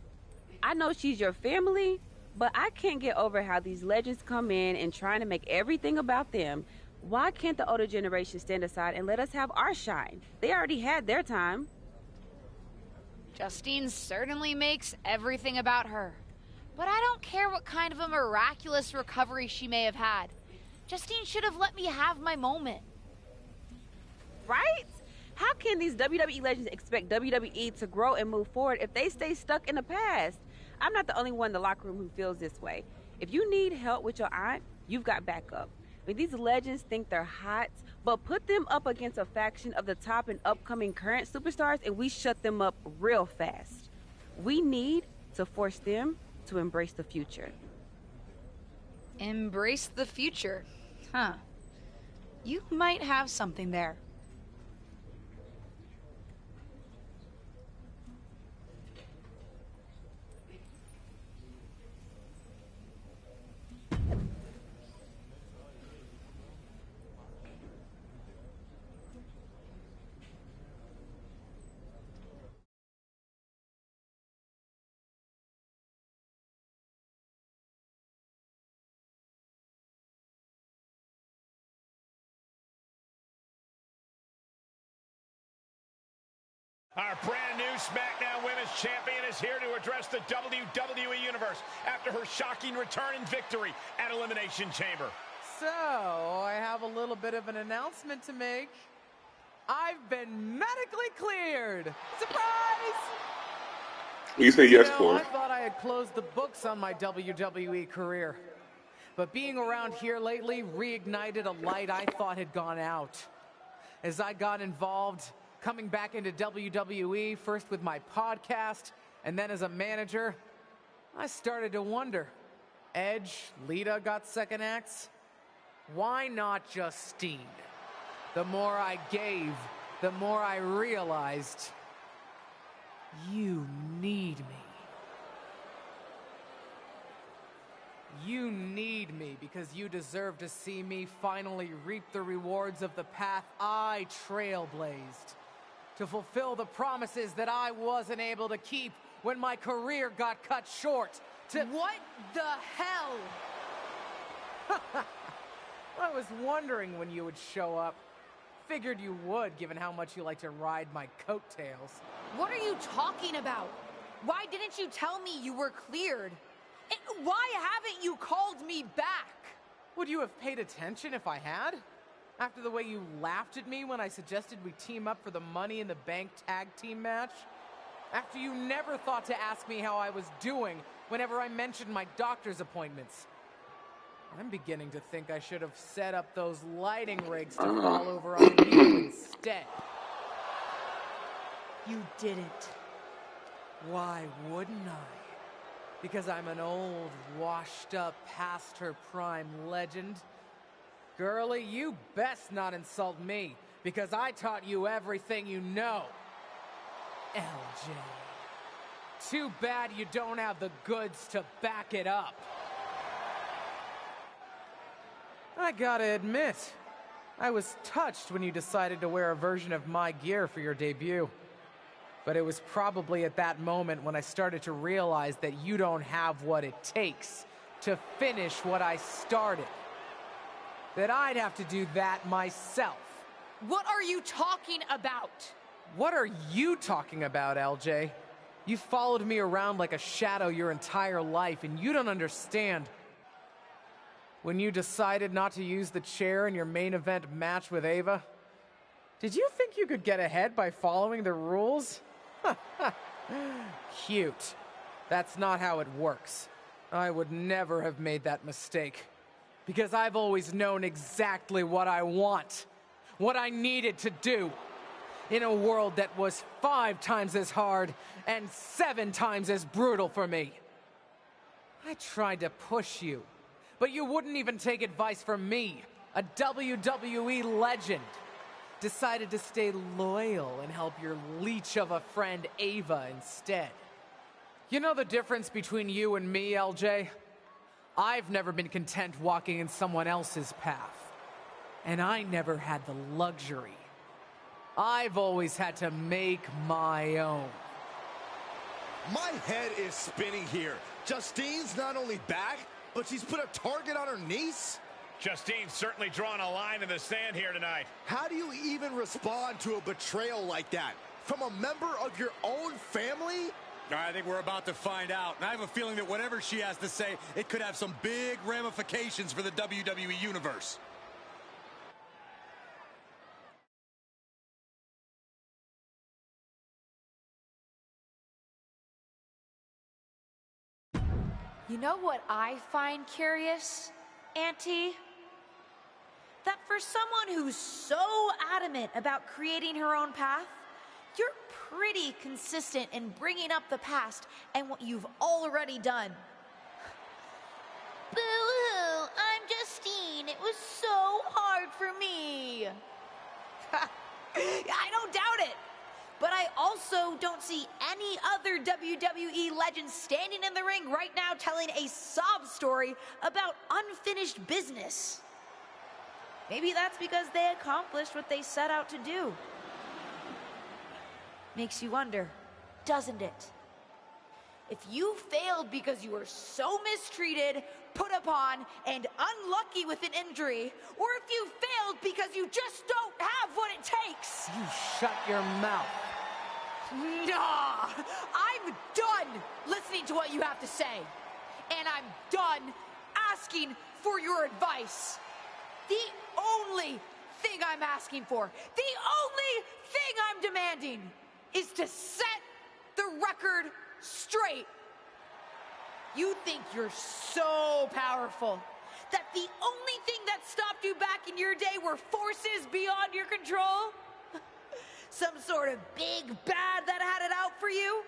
I know she's your family, but I can't get over how these legends come in and trying to make everything about them. Why can't the older generation stand aside and let us have our shine? They already had their time. Justine certainly makes everything about her. But I don't care what kind of a miraculous recovery she may have had. Justine should have let me have my moment. Right? How can these WWE legends expect WWE to grow and move forward if they stay stuck in the past? I'm not the only one in the locker room who feels this way. If you need help with your aunt, you've got backup. I mean, these legends think they're hot, but put them up against a faction of the top and upcoming current superstars and we shut them up real fast. We need to force them to embrace the future. Embrace the future? Huh. You might have something there. Our brand new SmackDown Women's Champion is here to address the WWE Universe after her shocking return and victory at Elimination Chamber. So, I have a little bit of an announcement to make. I've been medically cleared! Surprise! You say yes I for. thought I had closed the books on my WWE career. But being around here lately reignited a light I thought had gone out. As I got involved, coming back into WWE, first with my podcast, and then as a manager, I started to wonder. Edge, Lita got second acts. Why not Justine? The more I gave, the more I realized you need me. You need me because you deserve to see me finally reap the rewards of the path I trailblazed. To fulfill the promises that I wasn't able to keep when my career got cut short. What the hell? I was wondering when you would show up. Figured you would, given how much you like to ride my coattails. What are you talking about? Why didn't you tell me you were cleared? And why haven't you called me back? Would you have paid attention if I had? After the way you laughed at me when I suggested we team up for the Money in the Bank tag team match? After you never thought to ask me how I was doing whenever I mentioned my doctor's appointments? I'm beginning to think I should have set up those lighting rigs to fall over on you instead. You didn't. Why wouldn't I? Because I'm an old, washed-up, past-her-prime legend? Girlie, you best not insult me, because I taught you everything you know. LJ. Too bad you don't have the goods to back it up. I gotta admit, I was touched when you decided to wear a version of my gear for your debut. But it was probably at that moment when I started to realize that you don't have what it takes to finish what I started. That I'd have to do that myself. What are you talking about? What are you talking about, LJ? You followed me around like a shadow your entire life, and you don't understand. When you decided not to use the chair in your main event match with Ava, did you think you could get ahead by following the rules? Cute. That's not how it works. I would never have made that mistake. Because I've always known exactly what I want. What I needed to do. In a world that was 5 times as hard and 7 times as brutal for me. I tried to push you. But you wouldn't even take advice from me. A WWE legend. decided to stay loyal and help your leech of a friend Ava instead. You know the difference between you and me, LJ? I've never been content walking in someone else's path. And I never had the luxury. I've always had to make my own. My head is spinning here. Justine's not only back, but she's put a target on her niece? Justine's certainly drawn a line in the sand here tonight. How do you even respond to a betrayal like that? From a member of your own family? I think we're about to find out. And I have a feeling that whatever she has to say, it could have some big ramifications for the WWE Universe. You know what I find curious, Auntie? That for someone who's so adamant about creating her own path, you're pretty consistent in bringing up the past and what you've already done. Boo-hoo, I'm Justine. It was so hard for me. I don't doubt it. But I also don't see any other WWE legends standing in the ring right now telling a sob story about unfinished business. Maybe that's because they accomplished what they set out to do. Makes you wonder, doesn't it? If you failed because you were so mistreated, put upon, and unlucky with an injury, or if you failed because you just don't have what it takes. You shut your mouth. Nah, I'm done listening to what you have to say. And I'm done asking for your advice. The only thing I'm asking for, the only thing I'm demanding is to set the record straight. You think you're so powerful that the only thing that stopped you back in your day were forces beyond your control? Some sort of big bad that had it out for you?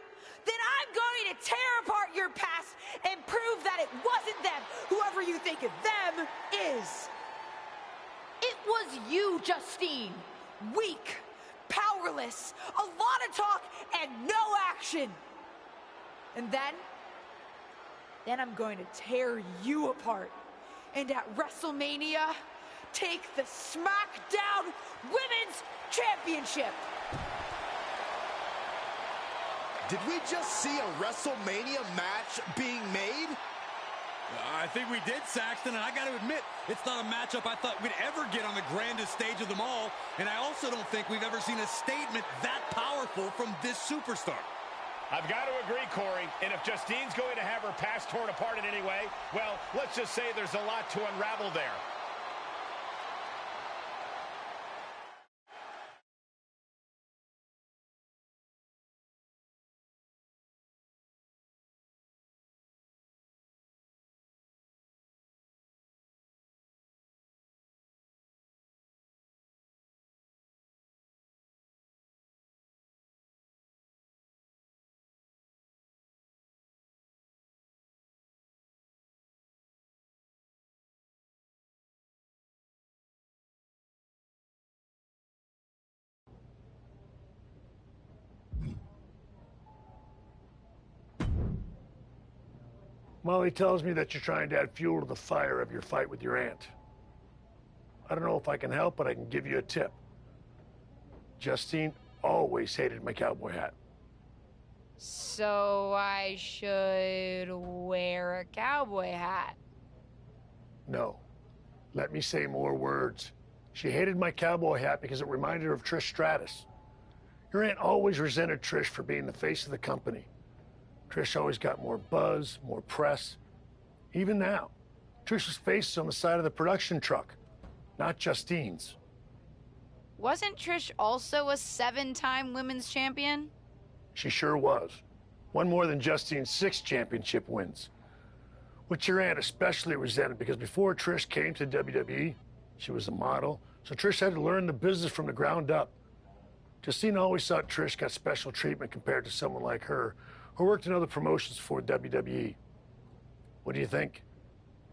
Then I'm going to tear apart your past and prove that it wasn't them, whoever you think them is. It was you, Justine. Weak, powerless, a lot of talk and no action. And then I'm going to tear you apart. And at WrestleMania, take the SmackDown Women's Championship. Did we just see a WrestleMania match being made? I think we did, Saxton, and I got to admit, it's not a matchup I thought we'd ever get on the grandest stage of them all, and I also don't think we've ever seen a statement that powerful from this superstar. I've got to agree, Corey, and if Justine's going to have her past torn apart in any way, well, let's just say there's a lot to unravel there. Molly tells me that you're trying to add fuel to the fire of your fight with your aunt. I don't know if I can help, but I can give you a tip. Justine always hated my cowboy hat. So I should wear a cowboy hat? No. Let me say more words. She hated my cowboy hat because it reminded her of Trish Stratus. Your aunt always resented Trish for being the face of the company. Trish always got more buzz, more press. Even now, Trish's face is on the side of the production truck, not Justine's. Wasn't Trish also a 7-time women's champion? She sure was. One more than Justine's 6 championship wins. Which your aunt especially resented because before Trish came to WWE, she was a model, so Trish had to learn the business from the ground up. Justine always thought Trish got special treatment compared to someone like her, who worked in other promotions for WWE. What do you think?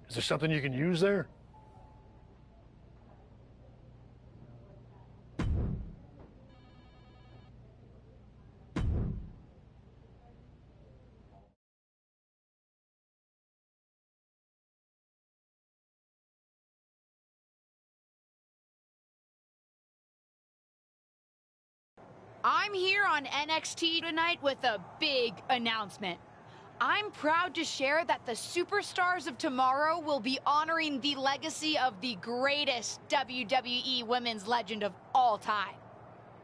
Is there something you can use there? I'm here on NXT tonight with a big announcement. I'm proud to share that the Superstars of Tomorrow will be honoring the legacy of the greatest WWE women's legend of all time.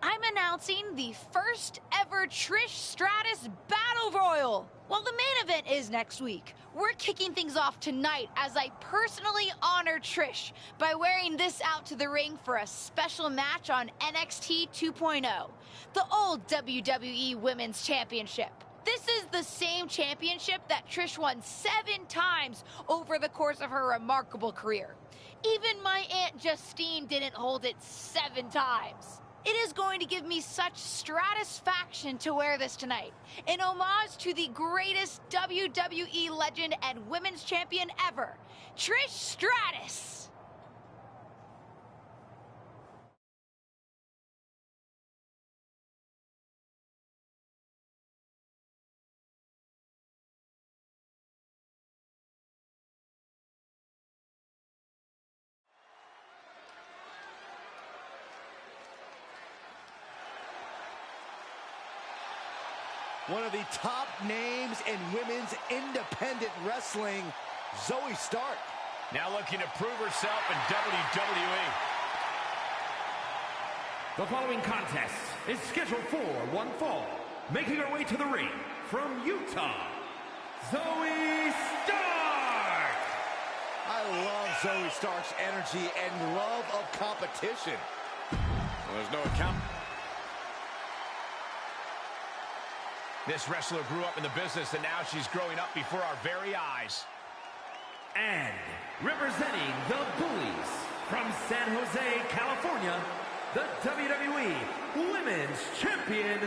I'm announcing the first ever Trish Stratus Battle Royal. Well, the main event is next week. We're kicking things off tonight as I personally honor Trish by wearing this out to the ring for a special match on NXT 2.0, the old WWE Women's Championship. This is the same championship that Trish won 7 times over the course of her remarkable career. Even my Aunt Justine didn't hold it 7 times. It is going to give me such stratisfaction to wear this tonight, in homage to the greatest WWE legend and women's champion ever, Trish Stratus. One of the top names in women's independent wrestling, Zoe Stark. Now looking to prove herself in WWE. The following contest is scheduled for one fall. Making her way to the ring from Utah, Zoe Stark! I love Zoe Stark's energy and love of competition. Well, there's no account. This wrestler grew up in the business, and now she's growing up before our very eyes. And representing the Bullies from San Jose, California, the WWE Women's Champion,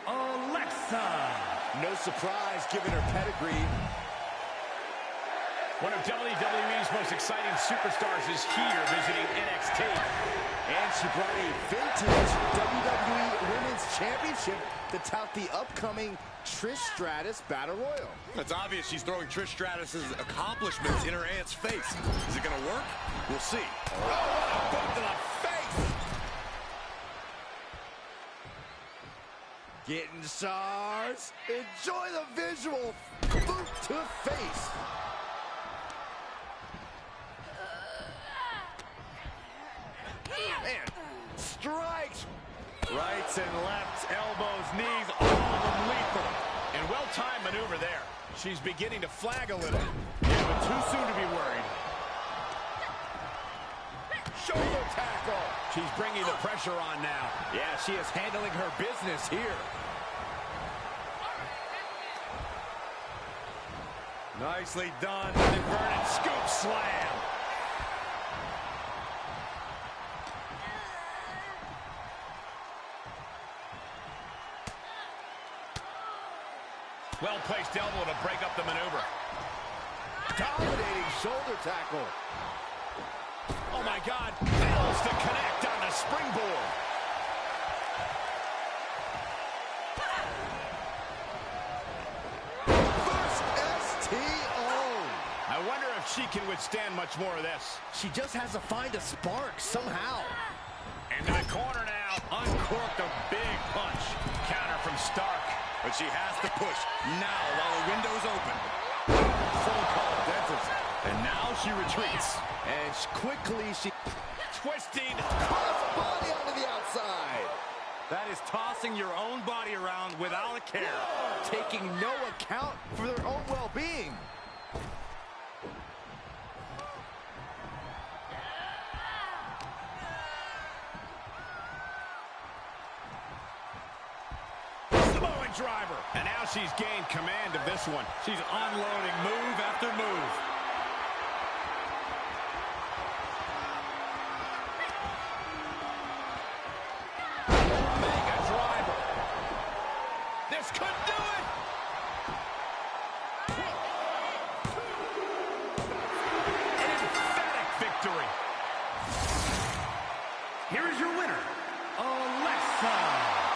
Alexa. No surprise given her pedigree. One of WWE's most exciting superstars is here visiting NXT. And she brought a vintage WWE Women's Championship to tout the upcoming Trish Stratus Battle Royal. It's obvious she's throwing Trish Stratus's accomplishments in her aunt's face. Is it going to work? We'll see. Oh, what a boot to the face! Getting stars. Enjoy the visual. Boot to face. Man, strikes. Rights and lefts, elbows, knees, all of them lethal. And well-timed maneuver there. She's beginning to flag a little. Yeah, but too soon to be worried. Shoulder tackle. She's bringing the pressure on now. Yeah, she is handling her business here. Nicely done. Inverted scoop slam. Well-placed elbow to break up the maneuver. Dominating shoulder tackle. Oh, my God. Fails to connect on the springboard. First STO. I wonder if she can withstand much more of this. She just has to find a spark somehow. Into the corner now. Uncorked a big punch. Counter from Stark. But she has to push now while the window's open. So-called dentist. And now she retreats. And quickly she... Twisting. Cross body onto the outside. That is tossing your own body around without a care. Taking no account for their own well-being. Driver. And now she's gained command of this one. She's unloading move after move. Mega driver. This could do it. An emphatic victory. Here is your winner, Alexa.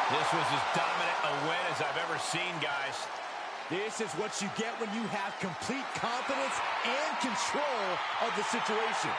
This was as dominant a win as I've ever seen, guys. This is what you get when you have complete confidence and control of the situation.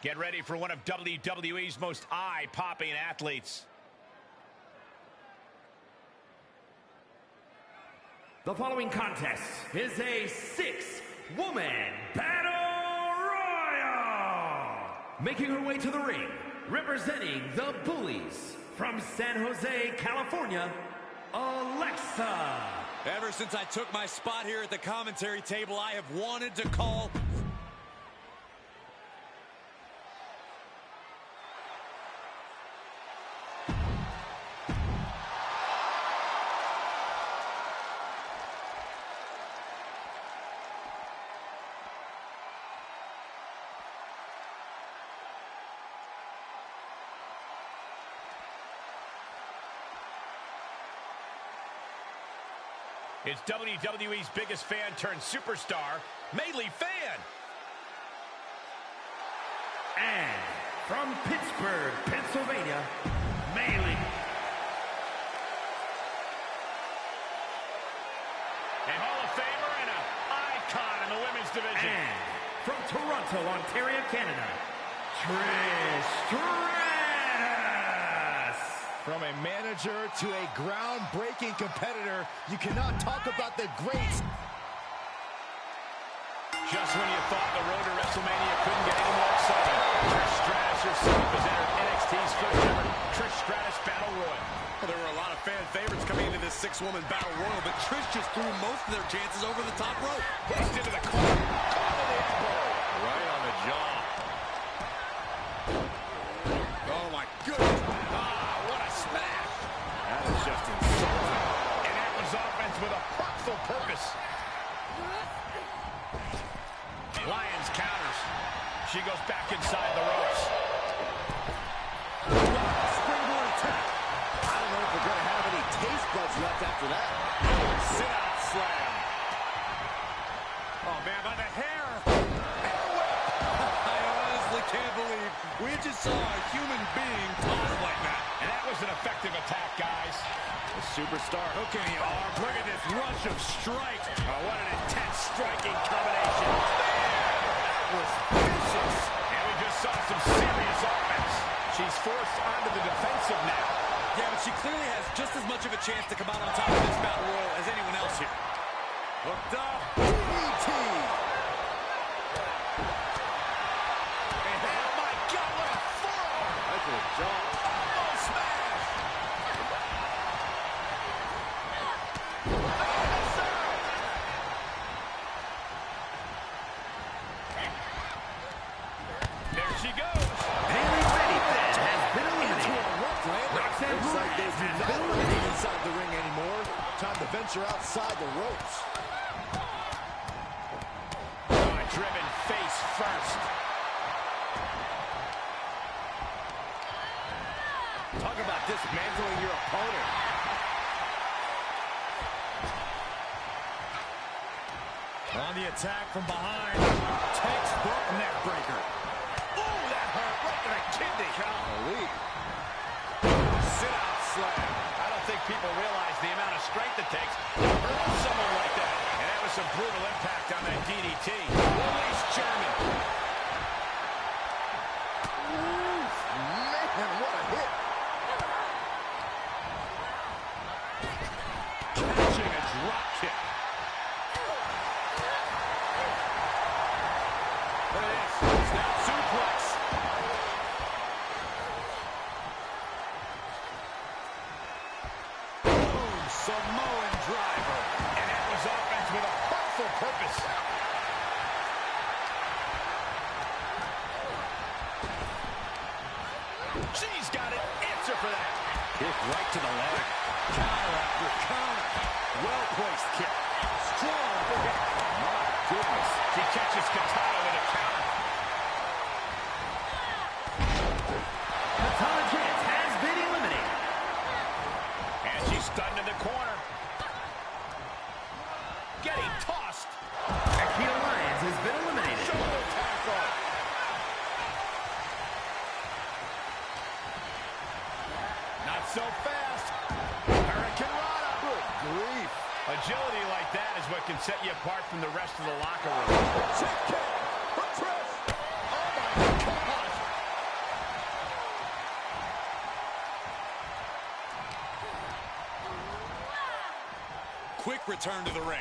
Get ready for one of WWE's most eye-popping athletes. The following contest is a 6-woman battle royal. Making her way to the ring, representing the Bullies from San Jose, California, Alexa. Ever since I took my spot here at the commentary table, I have wanted to call... It's WWE's biggest fan turned superstar, Melee Fan. And from Pittsburgh, Pennsylvania, Melee. A Hall of Famer and an icon in the women's division. And from Toronto, Ontario, Canada, Trish Stratus. From a manager to a groundbreaking competitor, you cannot talk about the greats. Just when you thought the road to WrestleMania couldn't get any more exciting, Trish Stratus herself has entered NXT's first ever Trish Stratus Battle Royal. Well, there were a lot of fan favorites coming into this 6-woman battle royal, but Trish just threw most of their chances over the top rope. Placed into the corner, caught to the elbow. Right on the jaw. Oh, my goodness. What a smash. That is just insulting. And that was offense with a hurtful purpose. Lyons counters. She goes back inside the ropes. Springboard attack. I don't know if we're going to have any taste buds left after that. Sit-out slam. Oh, man, by the hair. Hair whip. I honestly can't believe we just saw a human being tossed like that. And that was an effective attack, guys. The superstar hooking the arm. Look at this rush of strikes. Oh, what an intense striking combination. That was vicious. And we just saw some serious offense. She's forced onto the defensive now. Yeah, but she clearly has just as much of a chance to come out on top of this battle royal as anyone else here. Hooked up. DDT. Oh, my God, what a forearm. That's a jaw. Oh, smash. There she goes. Bailey Fenty has been eliminated. Roxanne Looks like Perez they do has not been want to be eliminated. inside the ring anymore. Time to venture outside the ropes. Driven face first. Talk about dismantling your opponent. On the attack from behind. Textbook neck breaker. Ooh, that hurt right to the kidney. Golly. Sit-out slam. I don't think people realize the amount of strength it takes to hurt someone like that. And that was some brutal impact on that DDT. Release German. Man, what a hit. Catching a drop kick. Look at this. Snap suplex. Boom. Samoan driver. And that was offense with a hurtful purpose. She's got an answer for that. Kick right to the leg. Counter after counter. Well-placed kick. Strong kick. My goodness. She catches Katana with a counter. Katana Chance has been eliminated. And she's stunned in the corner. Getting tossed. Akita Lyons has been eliminated. Shoulder tackle. Not so fast. Hurricane Rana. Good grief. Agility like that is what can set you apart from the rest of the locker room. Check kick for Trish. Oh, my gosh. quick return to the ring.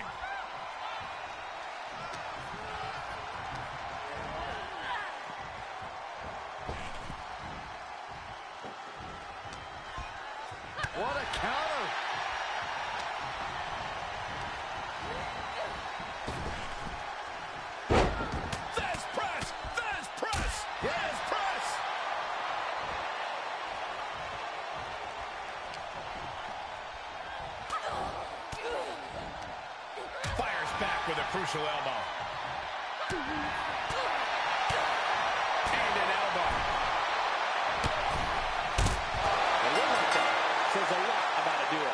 What a counter. There's press. There's press. There's press. Fires back with a crucial elbow. And an elbow. A win like that says a lot about a duo.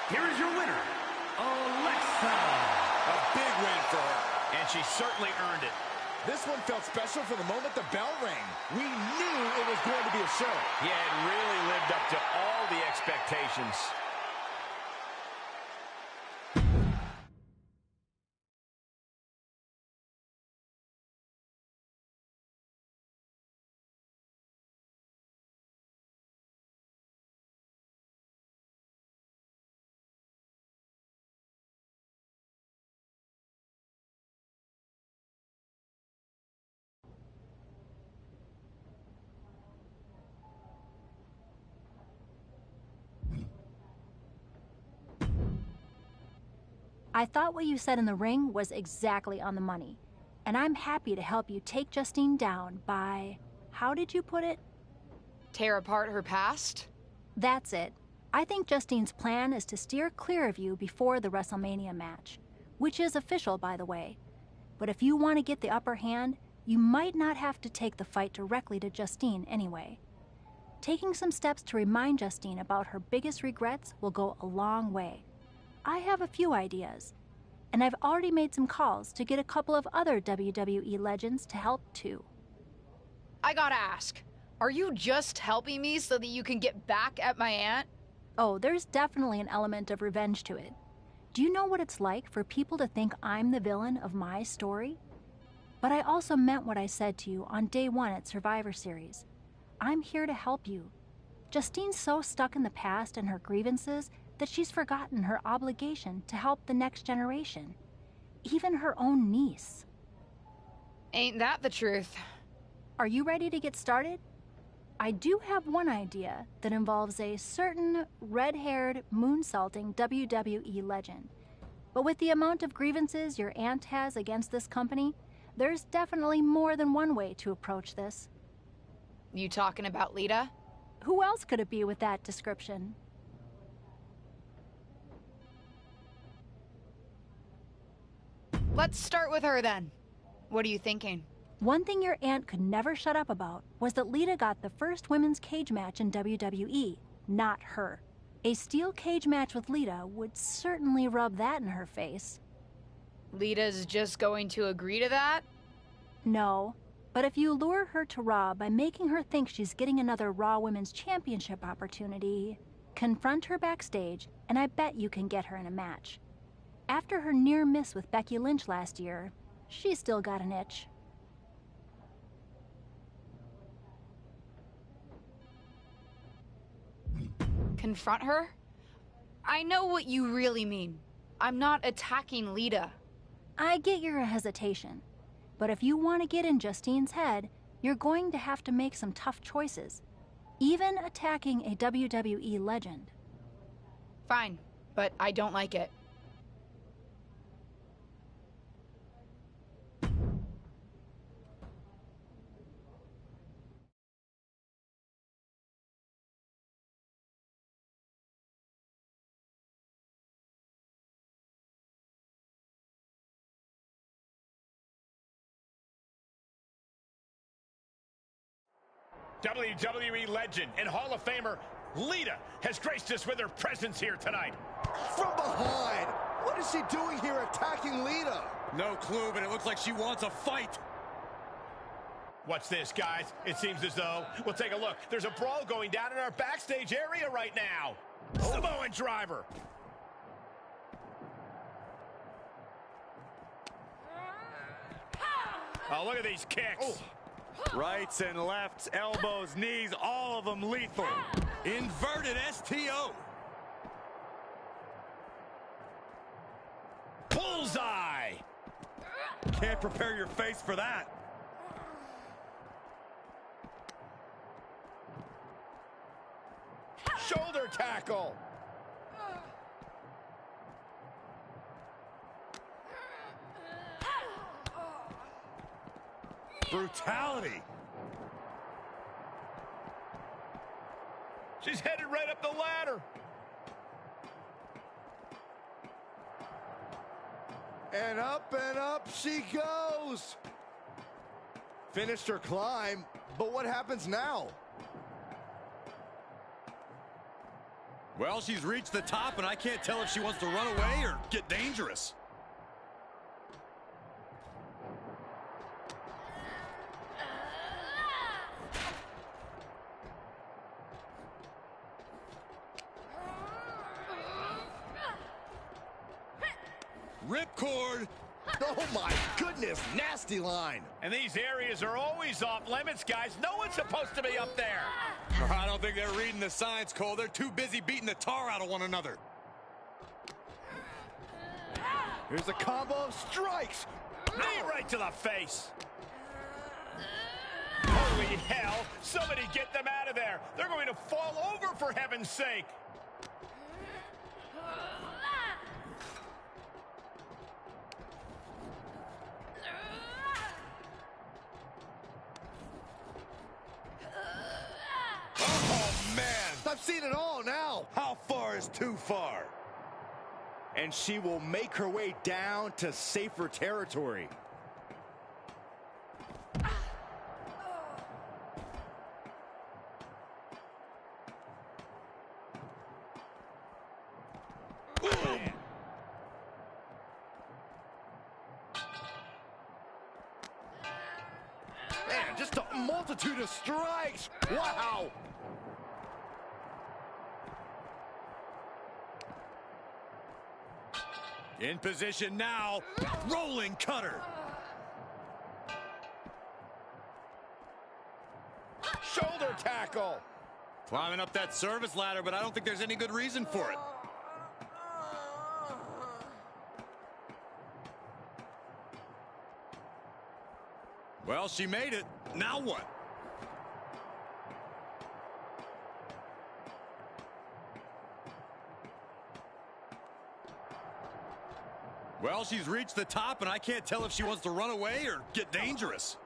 Here is your winner, Alexa. A big win for her, and she certainly earned it. This one felt special from the moment the bell rang. We knew it was going to be a show. Yeah, it really lived up to all the expectations. I thought what you said in the ring was exactly on the money, and I'm happy to help you take Justine down by, how did you put it? Tear apart her past? That's it. I think Justine's plan is to steer clear of you before the WrestleMania match, which is official, by the way. But if you want to get the upper hand, you might not have to take the fight directly to Justine anyway. Taking some steps to remind Justine about her biggest regrets will go a long way. I have a few ideas, and I've already made some calls to get a couple of other WWE legends to help too. I gotta ask, are you just helping me so that you can get back at my aunt? Oh, there's definitely an element of revenge to it. Do you know what it's like for people to think I'm the villain of my story? But I also meant what I said to you on day one at Survivor Series. I'm here to help you. Justine's so stuck in the past and her grievances that she's forgotten her obligation to help the next generation, even her own niece. Ain't that the truth? Are you ready to get started? I do have one idea that involves a certain red-haired, moonsaulting WWE legend. But with the amount of grievances your aunt has against this company, there's definitely more than one way to approach this. You talking about Lita? Who else could it be with that description? Let's start with her then. What are you thinking? One thing your aunt could never shut up about was that Lita got the first women's cage match in WWE, not her. A steel cage match with Lita would certainly rub that in her face. Lita's just going to agree to that? No, but if you lure her to Raw by making her think she's getting another Raw Women's Championship opportunity, confront her backstage, and I bet you can get her in a match. After her near miss with Becky Lynch last year, she's still got an itch. Confront her? I know what you really mean. I'm not attacking Lita. I get your hesitation, but if you want to get in Justine's head, you're going to have to make some tough choices, even attacking a WWE legend. Fine, but I don't like it. WWE legend and Hall of Famer Lita has graced us with her presence here tonight. From behind. What is she doing here attacking Lita? No clue, but it looks like she wants a fight. Watch this, guys. It seems as though, we'll take a look. There's a brawl going down in our backstage area right now. Samoan driver. Oh, look at these kicks. Oh. Rights and lefts, elbows, knees, all of them lethal. Inverted STO. Bullseye! Can't prepare your face for that. Shoulder tackle. Brutality. She's headed right up the ladder. And up she goes. Finished her climb, but what happens now? Well, she's reached the top, and I can't tell if she wants to run away or get dangerous. Ripcord. Oh my goodness, nasty line. And these areas are always off limits, guys. No one's supposed to be up there. I don't think they're reading the signs, Cole. They're too busy beating the tar out of one another. Here's a combo of strikes. Knee right to the face. Holy hell. Somebody get them out of there. They're going to fall over, for heaven's sake. Oh man, I've seen it all now. How far is too far? And she will make her way down to safer territory. Man, just a multitude of strikes. Wow. In position now. Rolling cutter. Shoulder tackle. Climbing up that service ladder, but I don't think there's any good reason for it. Well, she made it. Now what? Well, she's reached the top, and I can't tell if she wants to run away or get dangerous.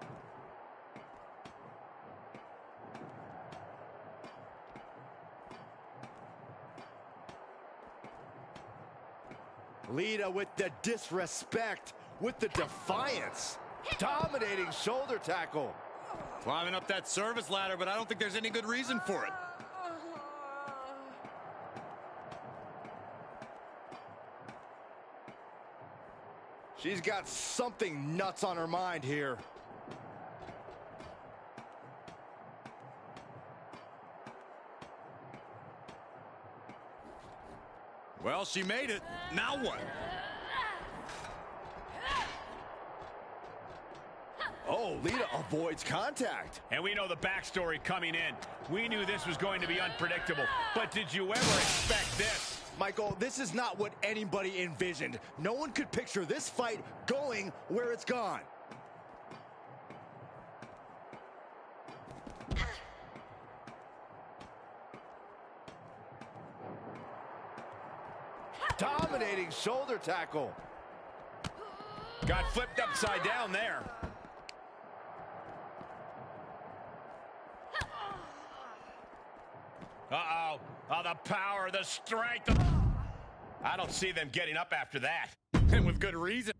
Lita with the disrespect, with the defiance. Dominating shoulder tackle. Climbing up that service ladder, but I don't think there's any good reason for it. She's got something nuts on her mind here. Well, she made it. Now what? Oh, Lita avoids contact. And we know the backstory coming in. We knew this was going to be unpredictable. But did you ever expect this? Michael, this is not what anybody envisioned. No one could picture this fight going where it's gone. Dominating shoulder tackle. Got flipped upside down there. Uh-oh. Oh, the power, the strength. I don't see them getting up after that. And with good reason.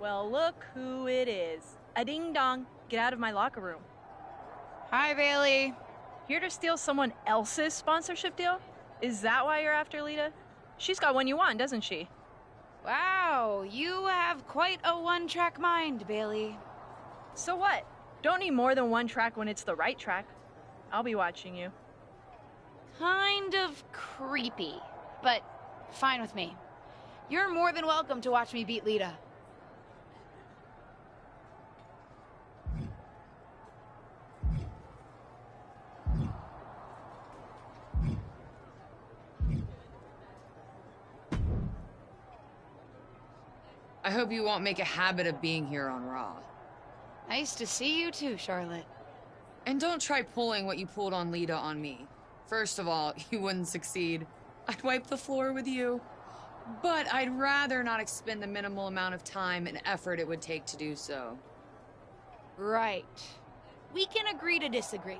Well, look who it is. A ding-dong. Get out of my locker room. Hi, Bailey. Here to steal someone else's sponsorship deal? Is that why you're after Lita? She's got one you want, doesn't she? Wow, you have quite a one-track mind, Bailey. So what? Don't need more than one track when it's the right track. I'll be watching you. Kind of creepy, but fine with me. You're more than welcome to watch me beat Lita. I hope you won't make a habit of being here on Raw. Nice to see you too, Charlotte. And don't try pulling what you pulled on Lita on me. First of all, you wouldn't succeed. I'd wipe the floor with you. But I'd rather not expend the minimal amount of time and effort it would take to do so. Right. We can agree to disagree.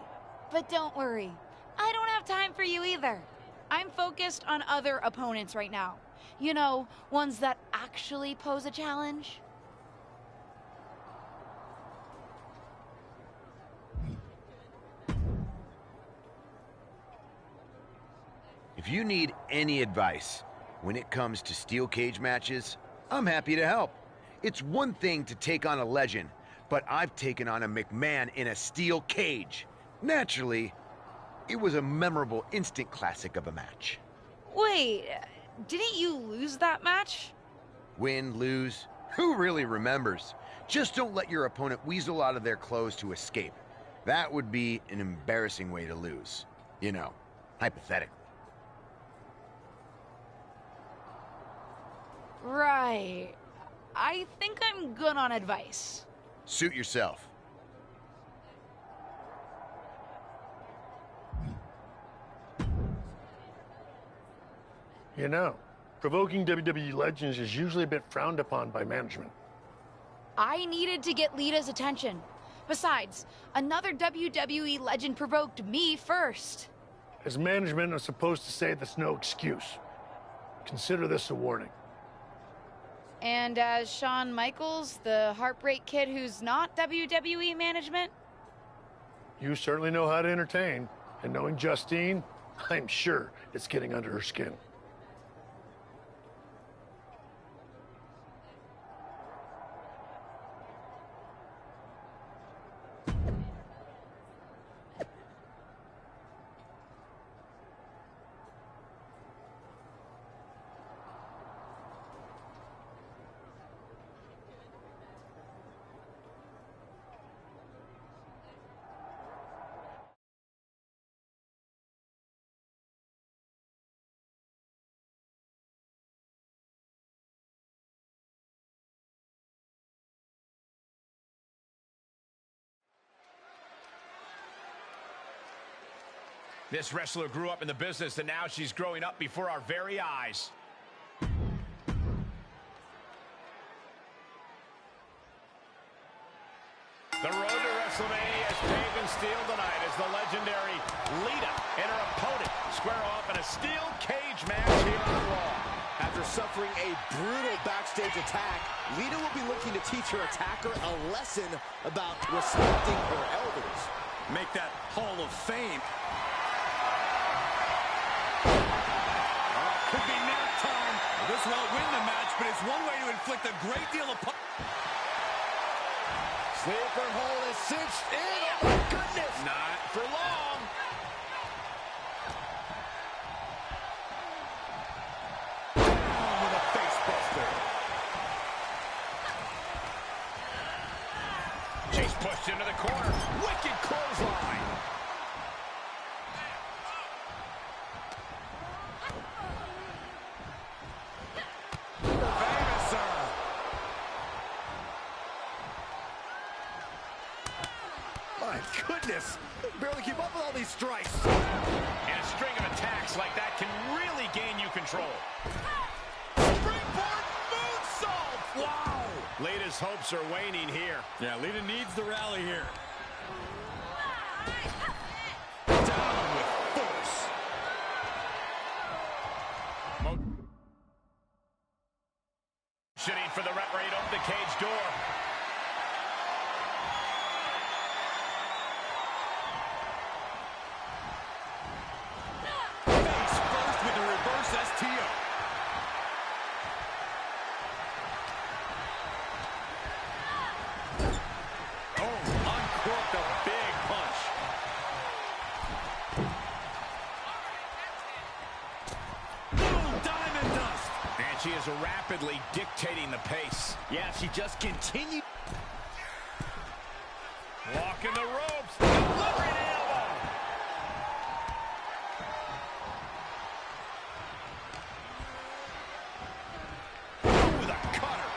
But don't worry, I don't have time for you either. I'm focused on other opponents right now. You know, ones that actually pose a challenge. If you need any advice when it comes to steel cage matches, I'm happy to help. It's one thing to take on a legend, but I've taken on a McMahon in a steel cage. Naturally, it was a memorable instant classic of a match. Wait, didn't you lose that match? Win, lose, who really remembers? Just don't let your opponent weasel out of their clothes to escape. That would be an embarrassing way to lose. You know, hypothetically. Right. I think I'm good on advice. Suit yourself. You know, provoking WWE legends is usually a bit frowned upon by management. I needed to get Lita's attention. Besides, another WWE legend provoked me first. As management, I'm supposed to say that's no excuse. Consider this a warning. And as Shawn Michaels, the Heartbreak Kid who's not WWE management? You certainly know how to entertain, and knowing Justine, I'm sure it's getting under her skin. This wrestler grew up in the business, and now she's growing up before our very eyes. The road to WrestleMania is paved in steel tonight as the legendary Lita and her opponent square off in a steel cage match here on Raw. After suffering a brutal backstage attack, Lita will be looking to teach her attacker a lesson about respecting her elders. Make that Hall of Fame. Could be nap time. This won't win the match, but it's one way to inflict a great deal of... Sleeper hold is cinched in. Oh, my goodness. Not for long. Down with a face buster. She's pushed into the corner. Wicked clothesline. My goodness. Barely keep up with all these strikes. And a string of attacks like that can really gain you control. Springboard moonsault. Wow. Lita's hopes are waning here. Yeah, Lita needs the rally here. Down with force. Motioning for the referee to open the cage door. Face first with the reverse STO. Oh, uncorked a big punch. Boom, diamond dust. And she is rapidly dictating the pace. Yeah, she just continued. Walking the ropes. Delivering the elbow. Ooh, the cutter.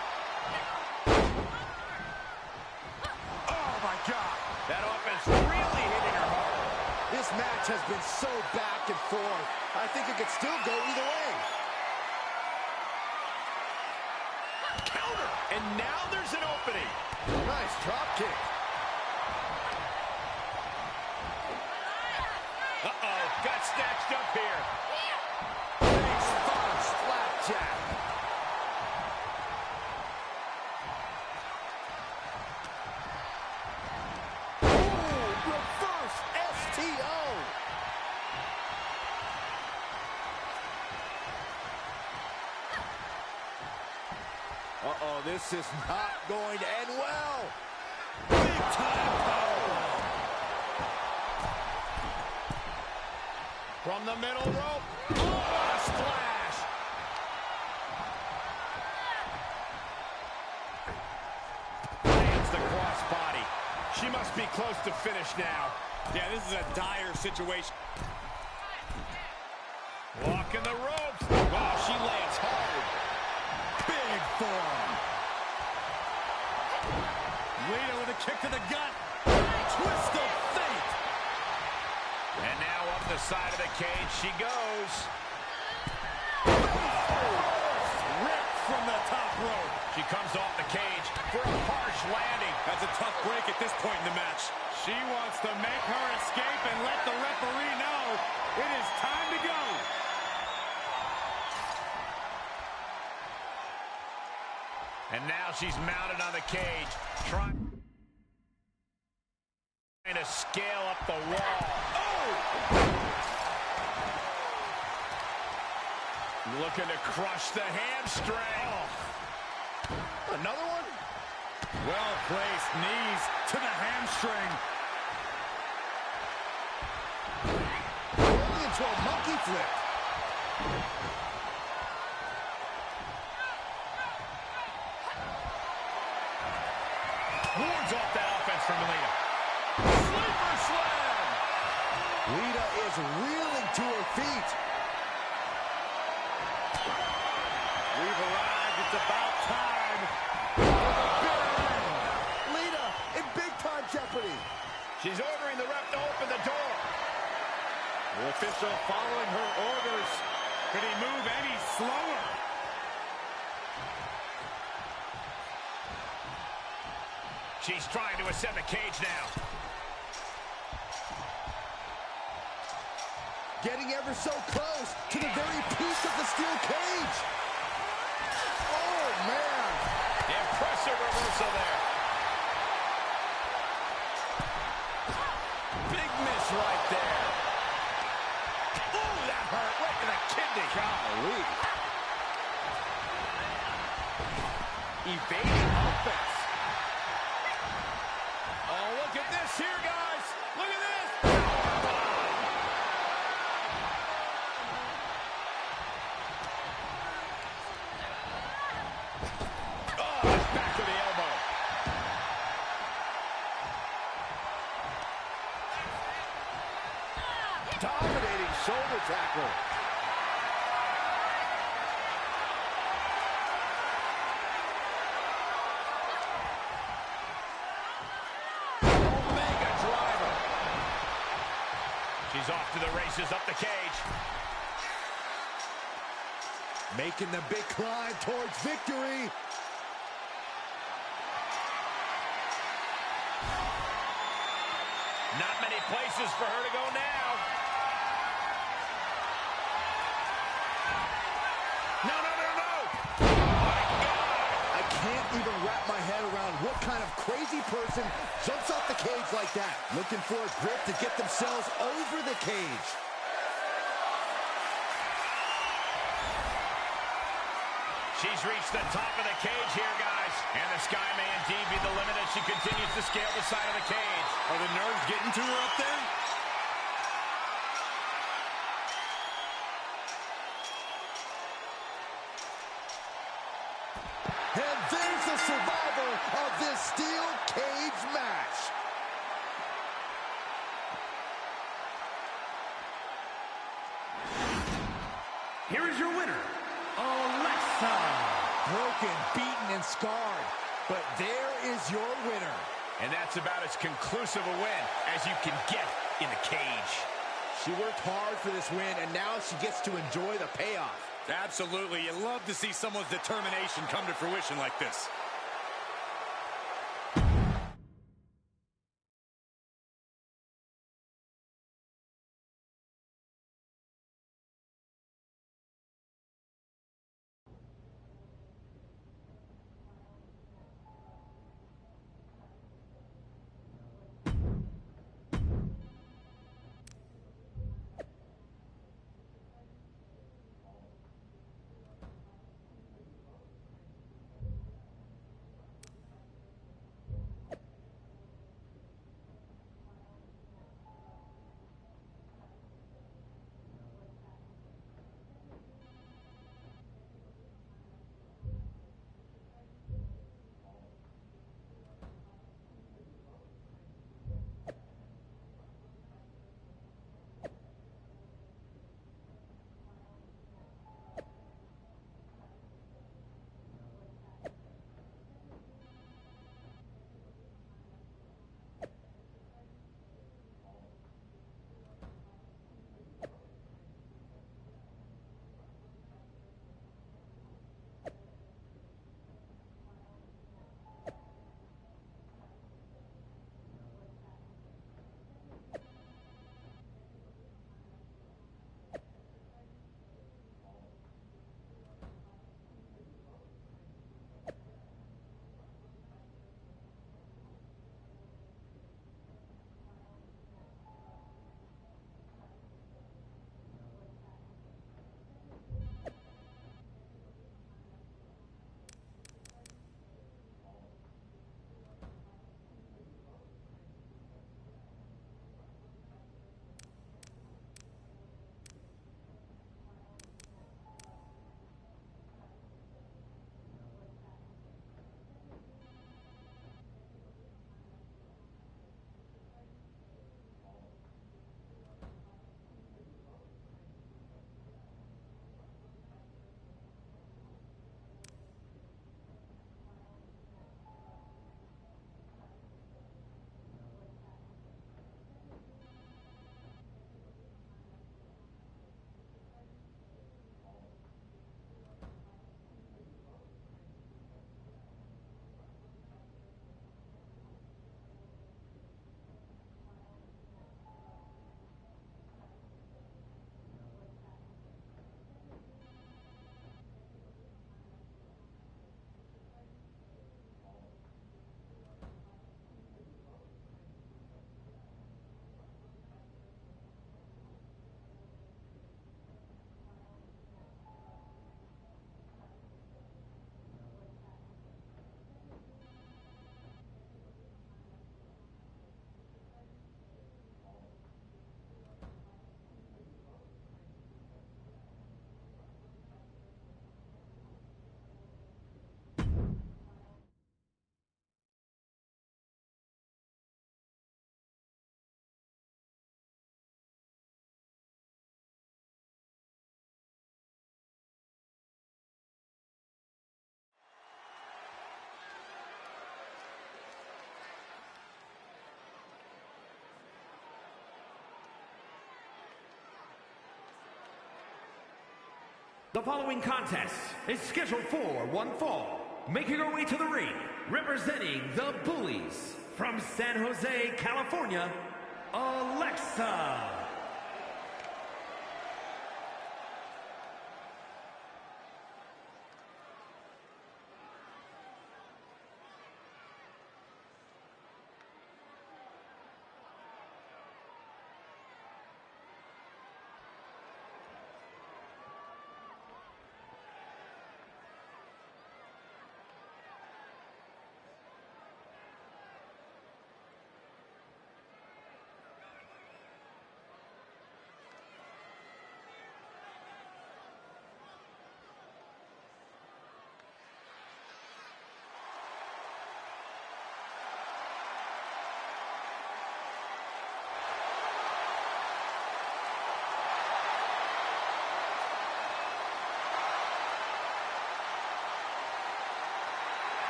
Oh, my God. That offense really hitting her hard. This match has been so back and forth. I think it could still go either way. Counter. And now there's an opening. Nice drop kick. Uh-oh. Got snatched up here. Face first, flapjack. Ooh, reverse STO. Uh-oh, this is not going to end well. Big time powerbomb. From the middle rope. Oh, what a splash. Lands the crossbody. She must be close to finish now. Yeah, this is a dire situation. Walking the ropes. Wow, she lands hard. Big forearm. Lita with a kick to the gut. Twist of fate. And now up the side of the cage she goes. Ripped from the top rope. She comes off the cage for a harsh landing. That's a tough break at this point in the match. She wants to make her escape and let the referee know it is time to go. And now she's mounted on the cage, trying to scale up the wall. Oh! Looking to crush the hamstring. Oh. Another one? Well-placed knees to the hamstring. Rolling into a monkey flip. Wards off that offense from Lita. Sleeper slam! Lita is reeling to her feet. We've arrived. It's about time for the bitter end. Lita in big-time jeopardy. She's ordering the ref to open the door. The official following her orders. Could he move any slower? She's trying to ascend the cage now. Getting ever so close to the very peak of the steel cage. Oh, man. Impressive reversal there. Big miss right there. Ooh, that hurt right to the kidney. Golly. Evading offense. Oh, look at this here, guys. Look at this. Oh, that's back to the elbow. Dominating shoulder tackle. Omega driver. She's off to the races up the cage. Making the big climb towards victory. Not many places for her to go now. No, no, no, no. Oh, my God. person jumps off the cage like that. Looking for a grip to get themselves over the cage. She's reached the top of the cage here, guys. And the sky may indeed be the limit as she continues to scale the side of the cage. Are the nerves getting to her up there? And there's the survivor of this steel cage match. Here is your winner, Alexa. Broken, beaten, and scarred. But there is your winner. And that's about as conclusive a win as you can get in the cage. She worked hard for this win, and now she gets to enjoy the payoff. Absolutely. You love to see someone's determination come to fruition like this. The following contest is scheduled for one fall. Making her way to the ring, representing the Bullies from San Jose, California, Alexa.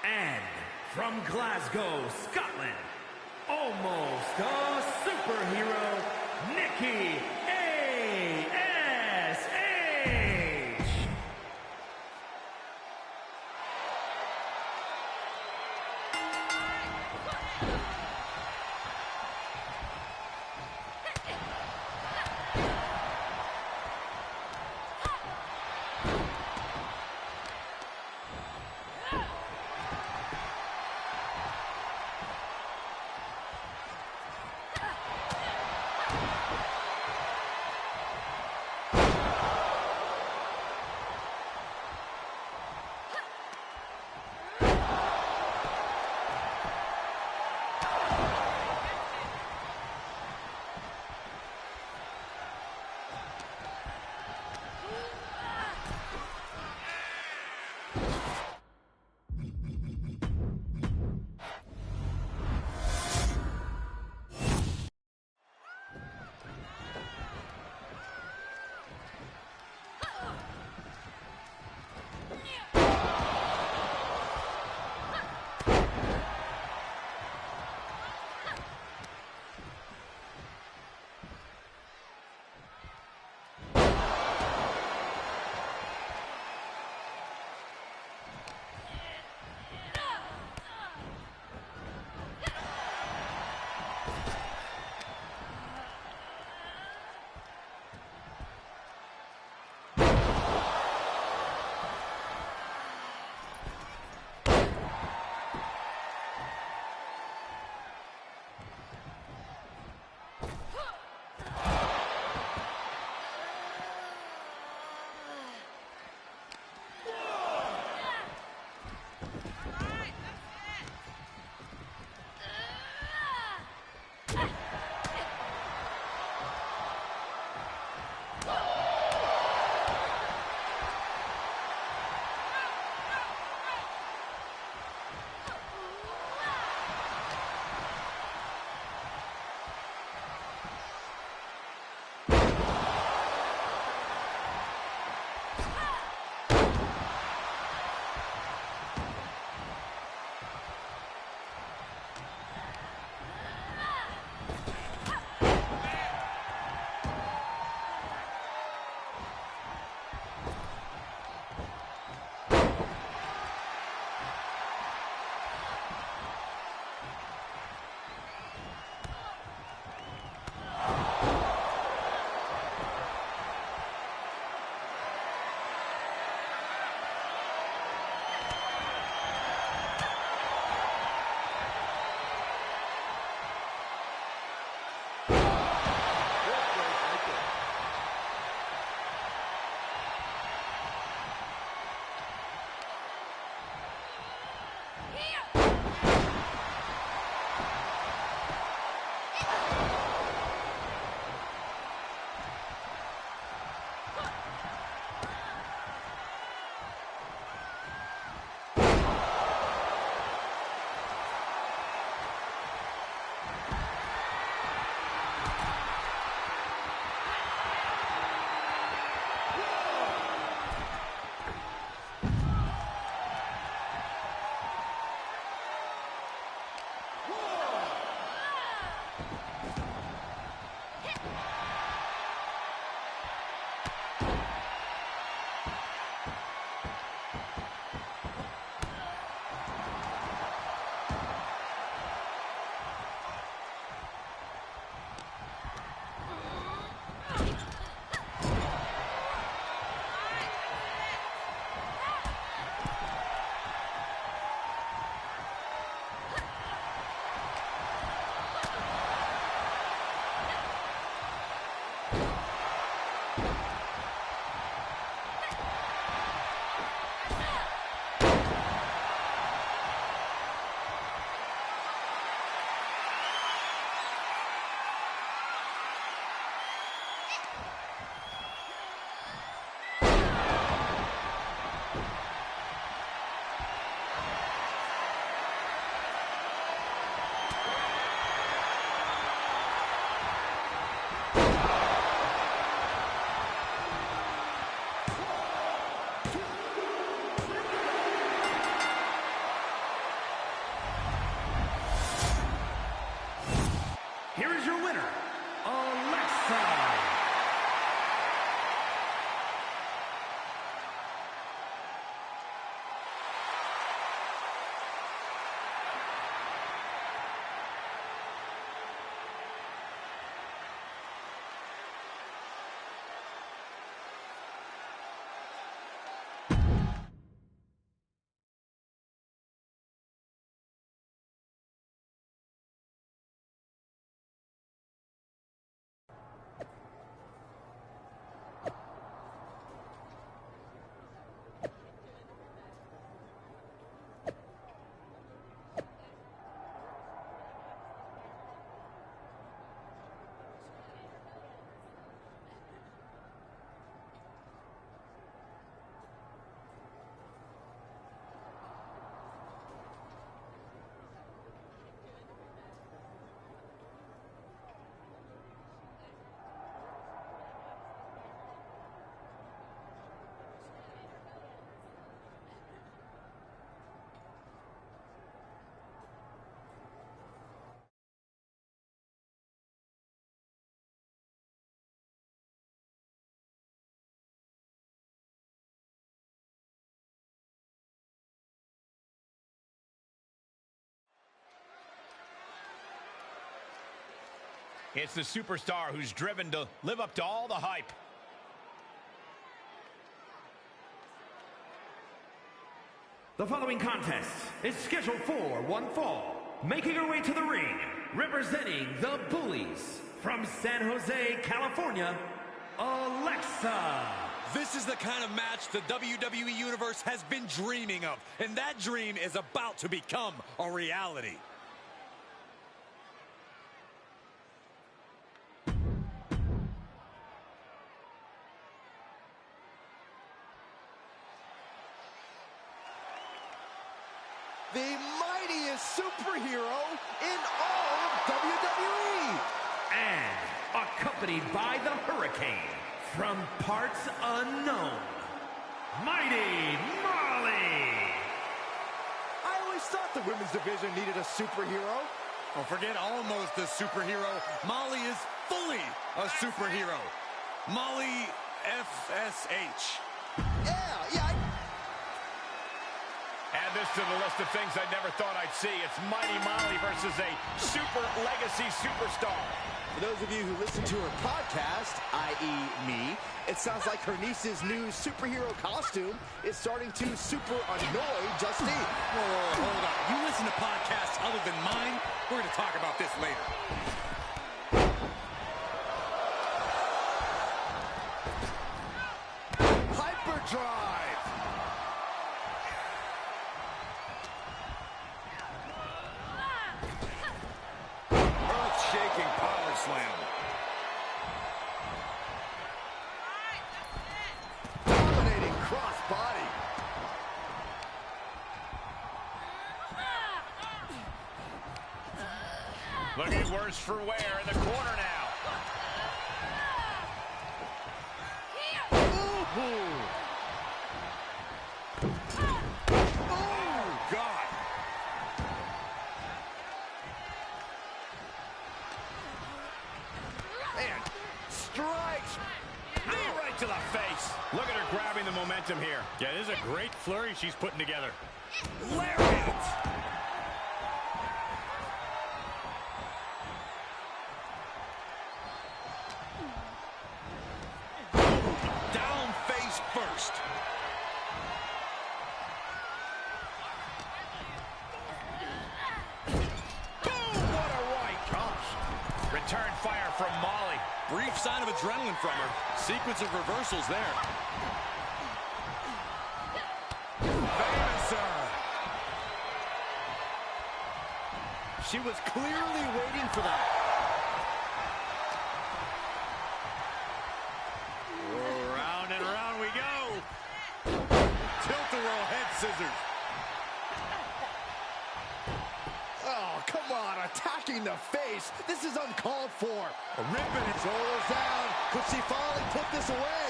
And from Glasgow, Scotland, almost a superhero, Nikki A.S.H. It's the superstar who's driven to live up to all the hype. The following contest is scheduled for one fall. Making her way to the ring, representing the Bullies from San Jose, California, Alexa. This is the kind of match the WWE Universe has been dreaming of, and that dream is about to become a reality. The mightiest superhero in all of WWE. And accompanied by the Hurricane from parts unknown, Mighty Molly. I always thought the women's division needed a superhero. Oh, forget almost a superhero. Molly is fully a superhero. Molly FSH. Yeah. Add this to the list of things I never thought I'd see. It's Mighty Molly versus a super legacy superstar. For those of you who listen to her podcast, i.e. me, it sounds like her niece's new superhero costume is starting to super annoy Justine. Whoa, hold on. You listen to podcasts other than mine? We're going to talk about this later. Hyperdrive. Earth-shaking power slam. Dominating cross-body. Looking worse for wear in the corner now. Ooh. Oh, God. Man, strikes. Knee right to the face. Look at her grabbing the momentum here. Yeah, this is a great flurry she's putting together. Lariat. Down face first. Boom! What a right. Gosh. Return fire from Molly. Brief sign of adrenaline from her. Sequence of reversals there. Famous. She was clearly waiting for that. Oh, round and round we go. Tilt-a-whirl head scissors. Oh, come on, attacking the face. This is uncalled for. A ribbon. Shoulders down. Could she finally put this away?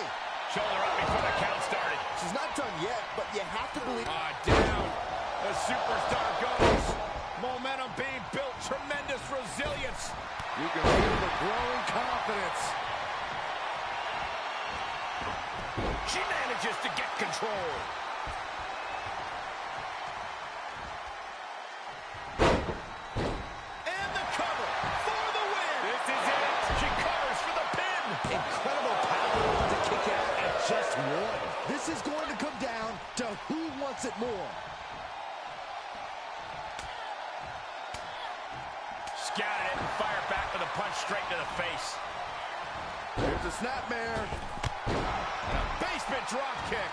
Shoulder up before the count started. She's not done yet, but you have to believe. Down. The superstar goes. Momentum being built. Tremendous resilience. You can feel the growing confidence. She manages to get control. And the cover for the win. This is it. She covers for the pin. Incredible power to kick out at just one. This is going to come down to who wants it more. Scouted it and fired back with a punch straight to the face. Here's a snapmare. And a basement drop kick.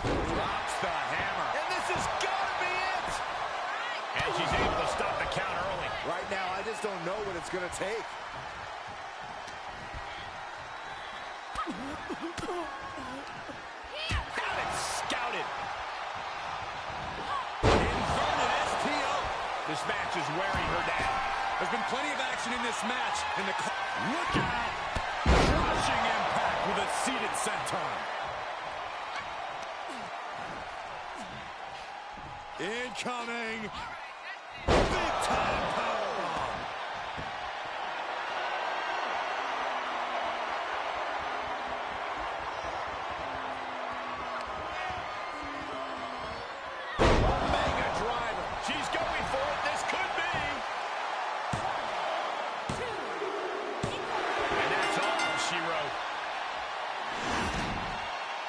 Drops the hammer. And this has got to be it. And she's able to stop the count early. Right now, I just don't know what it's going to take. Got it scouted. Inverted STO. This match is wearing her down. There's been plenty of action in this match. And look out. Crushing impact with a seated senton. Incoming. Big time powerbomb. Omega driver. She's going for it. This could be.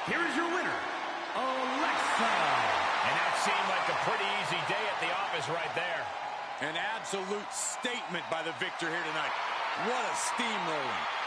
here is your winner, Alexa. And that seemed like a pretty easy day at the office right there. An absolute statement by the victor here tonight. What a steamrolling.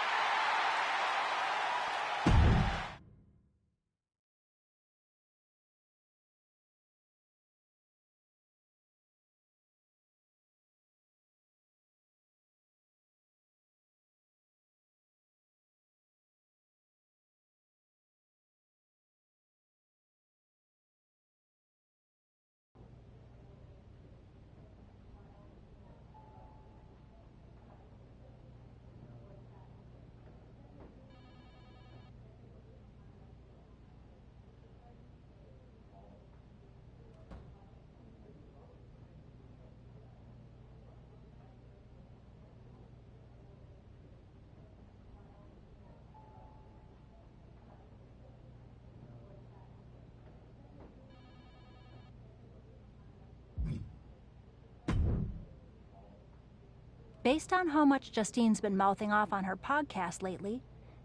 Based on how much Justine's been mouthing off on her podcast lately,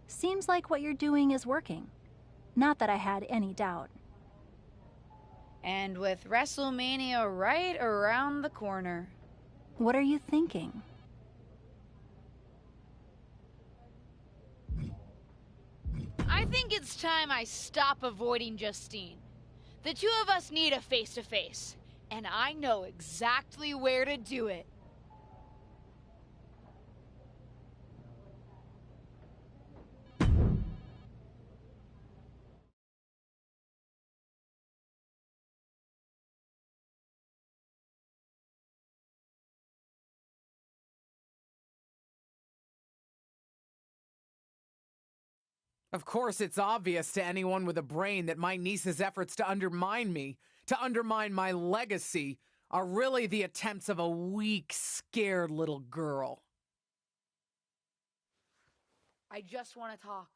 seems like what you're doing is working. Not that I had any doubt. And with WrestleMania right around the corner. What are you thinking? I think it's time I stop avoiding Justine. The two of us need a face-to-face, and I know exactly where to do it. Of course, it's obvious to anyone with a brain that my niece's efforts to undermine me, to undermine my legacy, are really the attempts of a weak, scared little girl. I just want to talk.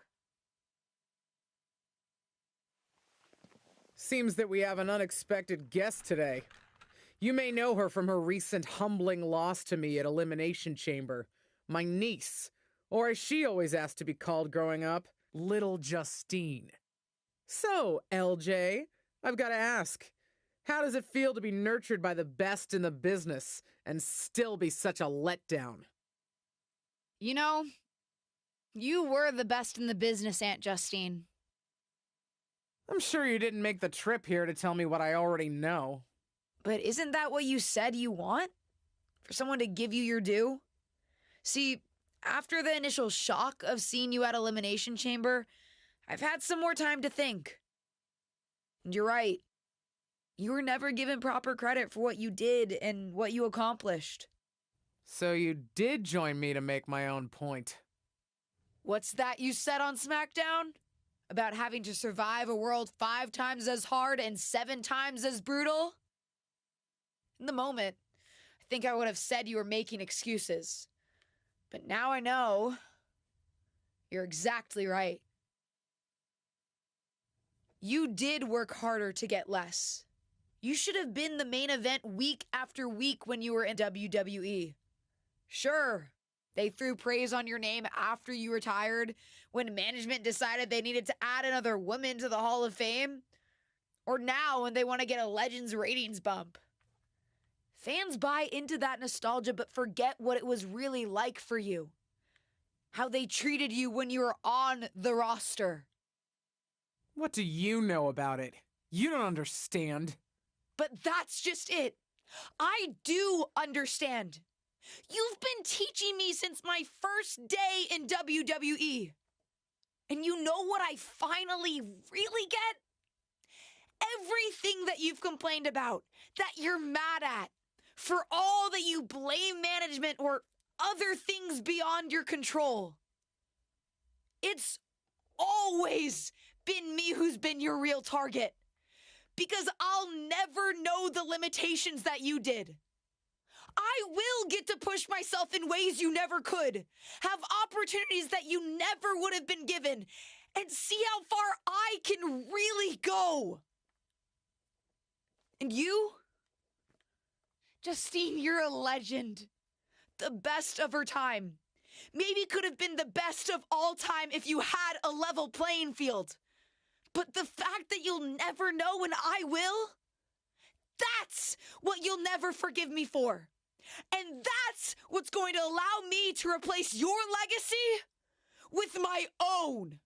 Seems that we have an unexpected guest today. You may know her from her recent humbling loss to me at Elimination Chamber. My niece, or as she always asked to be called growing up, Little Justine. So, LJ, I've got to ask, how does it feel to be nurtured by the best in the business and still be such a letdown? You know, you were the best in the business, Aunt Justine. I'm sure you didn't make the trip here to tell me what I already know. But isn't that what you said you want? For someone to give you your due? See, after the initial shock of seeing you at Elimination Chamber, I've had some more time to think. And you're right. You were never given proper credit for what you did and what you accomplished. So you did join me to make my own point. What's that you said on SmackDown? About having to survive a world 5 times as hard and 7 times as brutal? In the moment, I think I would have said you were making excuses. But now I know you're exactly right. You did work harder to get less. You should have been the main event week after week when you were in WWE. Sure, they threw praise on your name after you retired when management decided they needed to add another woman to the Hall of Fame. Or now when they want to get a Legends ratings bump. Fans buy into that nostalgia but forget what it was really like for you. How they treated you when you were on the roster. What do you know about it? You don't understand. But that's just it. I do understand. You've been teaching me since my first day in WWE. And you know what I finally really get? Everything that you've complained about, that you're mad at, for all that you blame management or other things beyond your control. It's always been me who's been your real target. Because I'll never know the limitations that you did. I will get to push myself in ways you never could, have opportunities that you never would have been given, and see how far I can really go. And you? Justine, you're a legend. The best of her time. Maybe could have been the best of all time if you had a level playing field. But the fact that you'll never know and I will, that's what you'll never forgive me for. And that's what's going to allow me to replace your legacy with my own.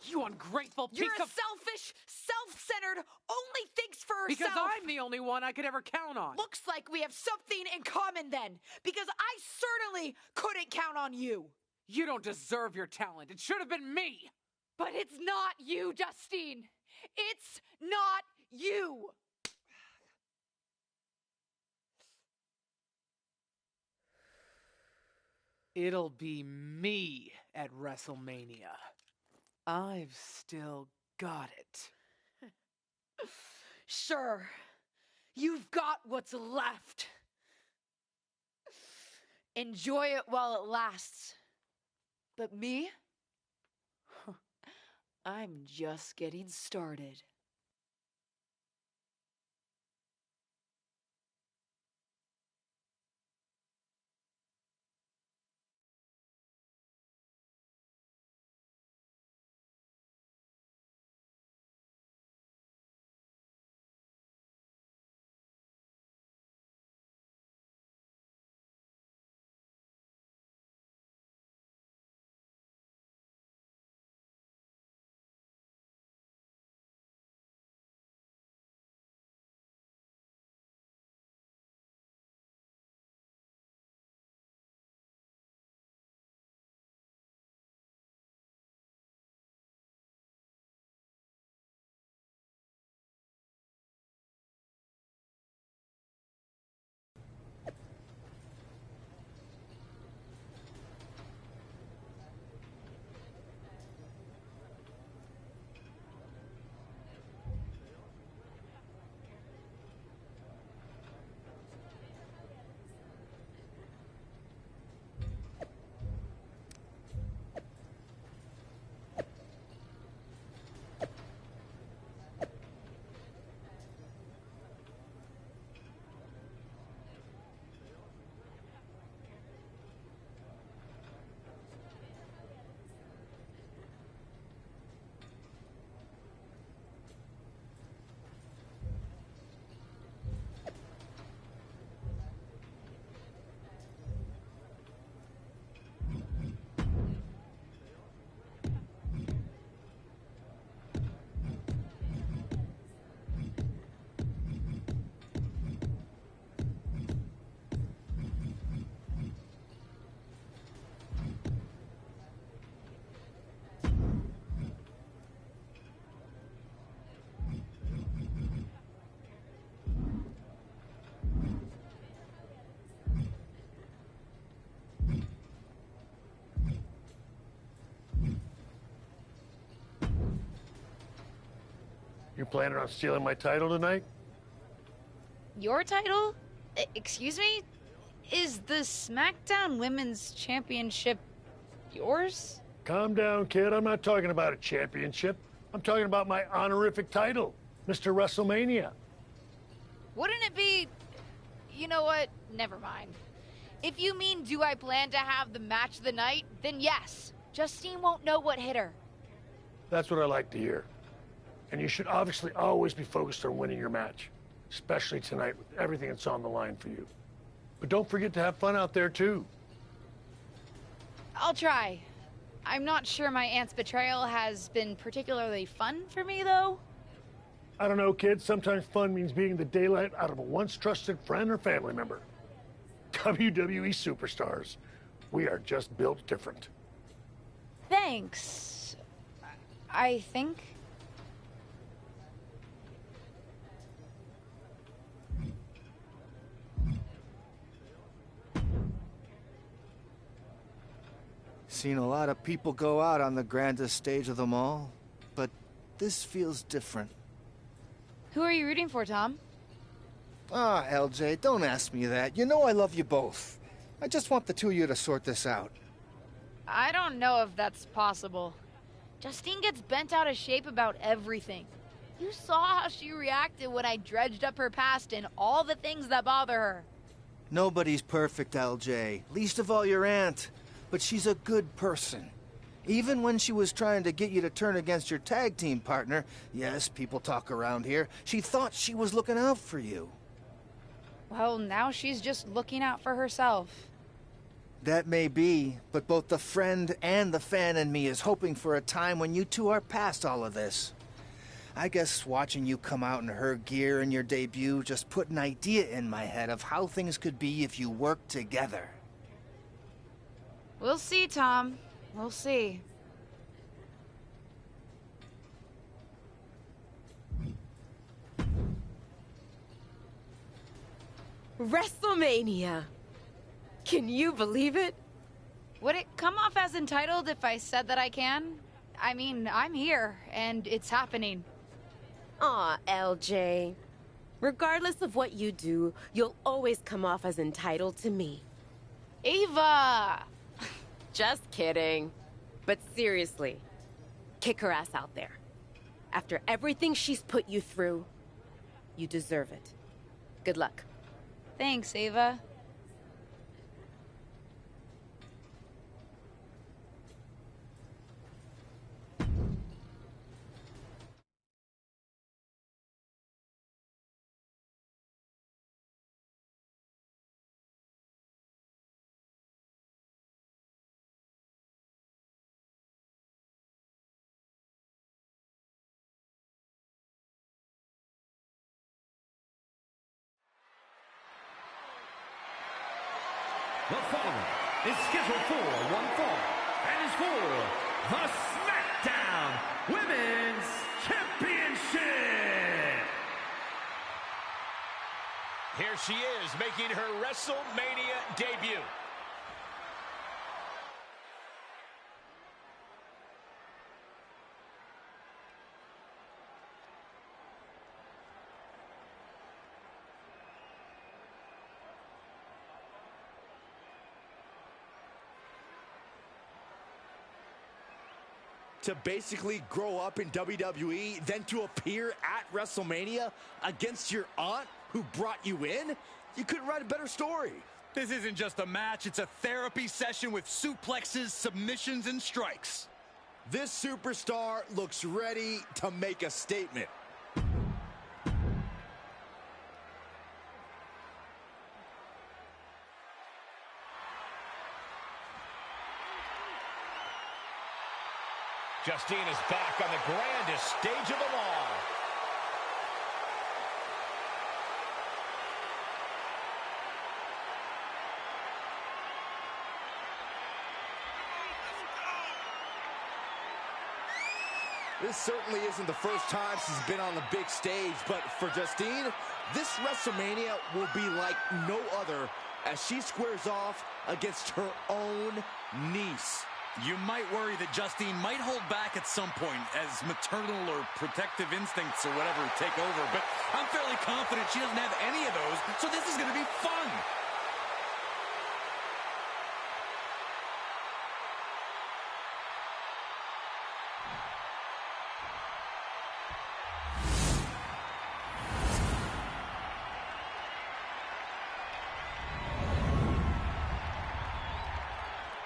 You ungrateful piece You're a of... selfish, self-centered, only thinks for herself. Because I'm the only one I could ever count on. Looks like we have something in common then, because I certainly couldn't count on you. You don't deserve your talent. It should have been me. But it's not you, Justine. It's not you. It'll be me at WrestleMania. I've still got it. Sure, you've got what's left. Enjoy it while it lasts. But me? I'm just getting started. You planning on stealing my title tonight? Your title? Excuse me? Is the SmackDown Women's Championship yours? Calm down, kid. I'm not talking about a championship. I'm talking about my honorific title, Mr. WrestleMania. Wouldn't it be... You know what? Never mind. If you mean do I plan to have the match of the night, then yes. Justine won't know what hit her. That's what I like to hear. And you should obviously always be focused on winning your match, especially tonight with everything that's on the line for you. But don't forget to have fun out there, too. I'll try. I'm not sure my aunt's betrayal has been particularly fun for me, though. I don't know, kid. Sometimes fun means beating the daylight out of a once trusted friend or family member. WWE superstars. We are just built different. Thanks. I think. Seen a lot of people go out on the grandest stage of them all, but this feels different. Who are you rooting for, Tom? Ah, LJ, don't ask me that. You know I love you both. I just want the two of you to sort this out. I don't know if that's possible. Justine gets bent out of shape about everything. You saw how she reacted when I dredged up her past and all the things that bother her. Nobody's perfect, LJ. Least of all your aunt. But she's a good person. Even when she was trying to get you to turn against your tag team partner, yes, people talk around here, she thought she was looking out for you. Well, now she's just looking out for herself. That may be, but both the friend and the fan in me is hoping for a time when you two are past all of this. I guess watching you come out in her gear in your debut just put an idea in my head of how things could be if you worked together. We'll see, Tom. We'll see. WrestleMania! Can you believe it? Would it come off as entitled if I said that I can? I mean, I'm here, and it's happening. Aw, LJ. Regardless of what you do, you'll always come off as entitled to me. Ava! Just kidding. But seriously, kick her ass out there. After everything she's put you through, you deserve it. Good luck. Thanks, Ava. The following is scheduled for one fall and is for the SmackDown Women's Championship. Here she is, making her WrestleMania debut. To basically grow up in WWE, then to appear at WrestleMania against your aunt who brought you in? You couldn't write a better story. This isn't just a match, it's a therapy session with suplexes, submissions, and strikes. This superstar looks ready to make a statement. Justine is back on the grandest stage of them all. This certainly isn't the first time she's been on the big stage, but for Justine, this WrestleMania will be like no other as she squares off against her own niece. You might worry that Justine might hold back at some point as maternal or protective instincts or whatever take over, but I'm fairly confident she doesn't have any of those, so this is going to be fun.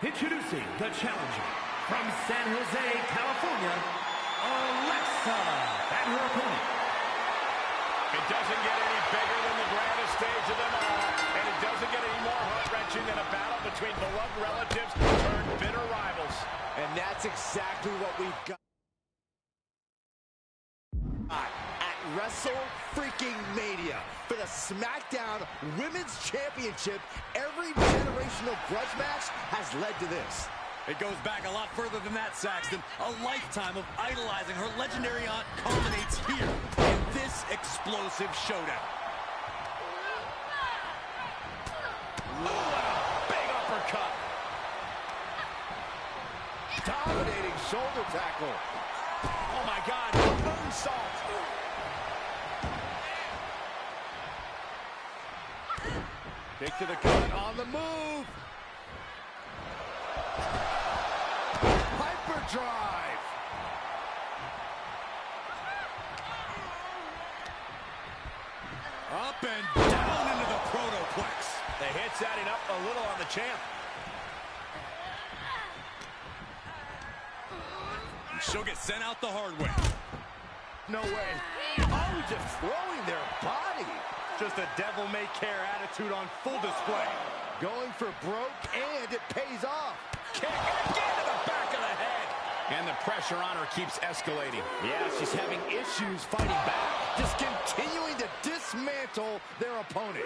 Introducing the challenger from San Jose, California, Alexa, and her opponent. It doesn't get any bigger than the grandest stage of them all, and it doesn't get any more heart-wrenching than a battle between beloved relatives turned bitter rivals. And that's exactly what we've got at WrestleMania. For the SmackDown Women's Championship, every generational grudge match has led to this. It goes back a lot further than that, Saxton. A lifetime of idolizing her legendary aunt culminates here in this explosive showdown. Ooh, a big uppercut. Dominating shoulder tackle. Oh my God, moonsault. Kick to the gut on the move. Hyperdrive. Up and down into the protoplex. The hits adding up a little on the champ. She'll get sent out the hard way. No way. Oh, just throwing their body. Just a devil-may-care attitude on full display. Going for broke, and it pays off. Kick again to the back of the head. And the pressure on her keeps escalating. Yeah, she's having issues fighting back. Just continuing to dismantle their opponent.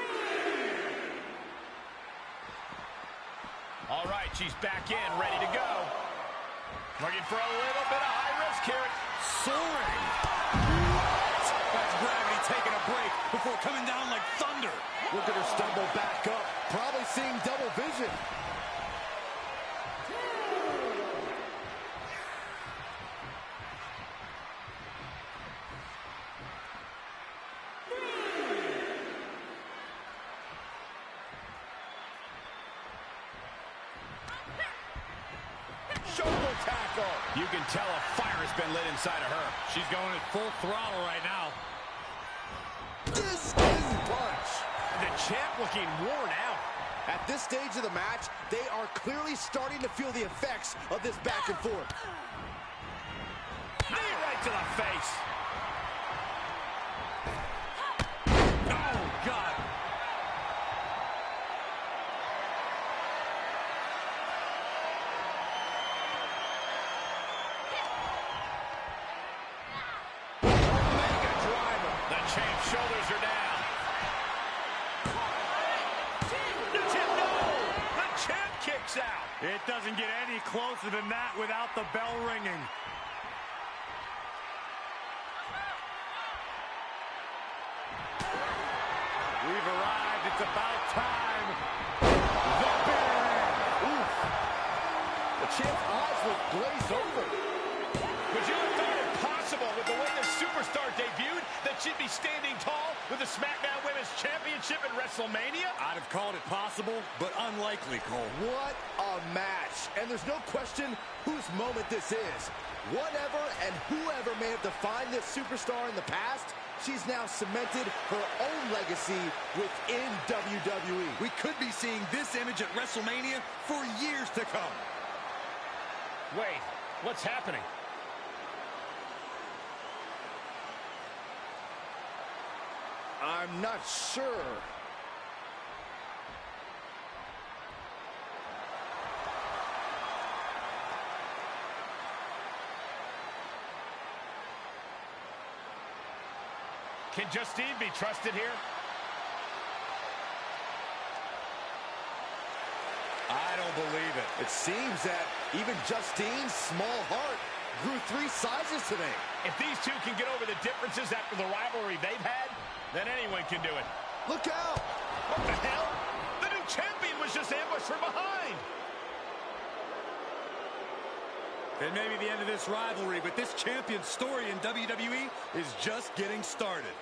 All right, she's back in, ready to go. Looking for a little bit of high risk here. Soaring. What? That's gravity taking a break before coming down like thunder. Look at her stumble back up. Probably seeing double vision. Shoulder tackle. You can tell a fire has been lit inside of her. She's going at full throttle right now. This is punch. The champ looking worn out. At this stage of the match, they are clearly starting to feel the effects of this back and forth. Knee right to the face. Oh, God. Mega driver. The champ's shoulders are down. The champ, no! The champ kicks out. It doesn't get any closer than that without the bell ringing. We've arrived. It's about time. The bitter end. Oof. The champ's eyes will glaze over. Would you have thought it possible with the way the superstar debuted that she'd be standing tall with the SmackDown Women's Championship at WrestleMania? I'd have called it possible, but unlikely, Cole. What a match. And there's no question whose moment this is. Whatever and whoever may have defined this superstar in the past, she's now cemented her own legacy within WWE. We could be seeing this image at WrestleMania for years to come. Wait, what's happening? I'm not sure. Can Justine be trusted here? I don't believe it. It seems that even Justine's small heart grew 3 sizes today. If these two can get over the differences after the rivalry they've had, then anyone can do it. Look out! What the hell? The new champion was just ambushed from behind. It may be the end of this rivalry, but this champion's story in WWE is just getting started.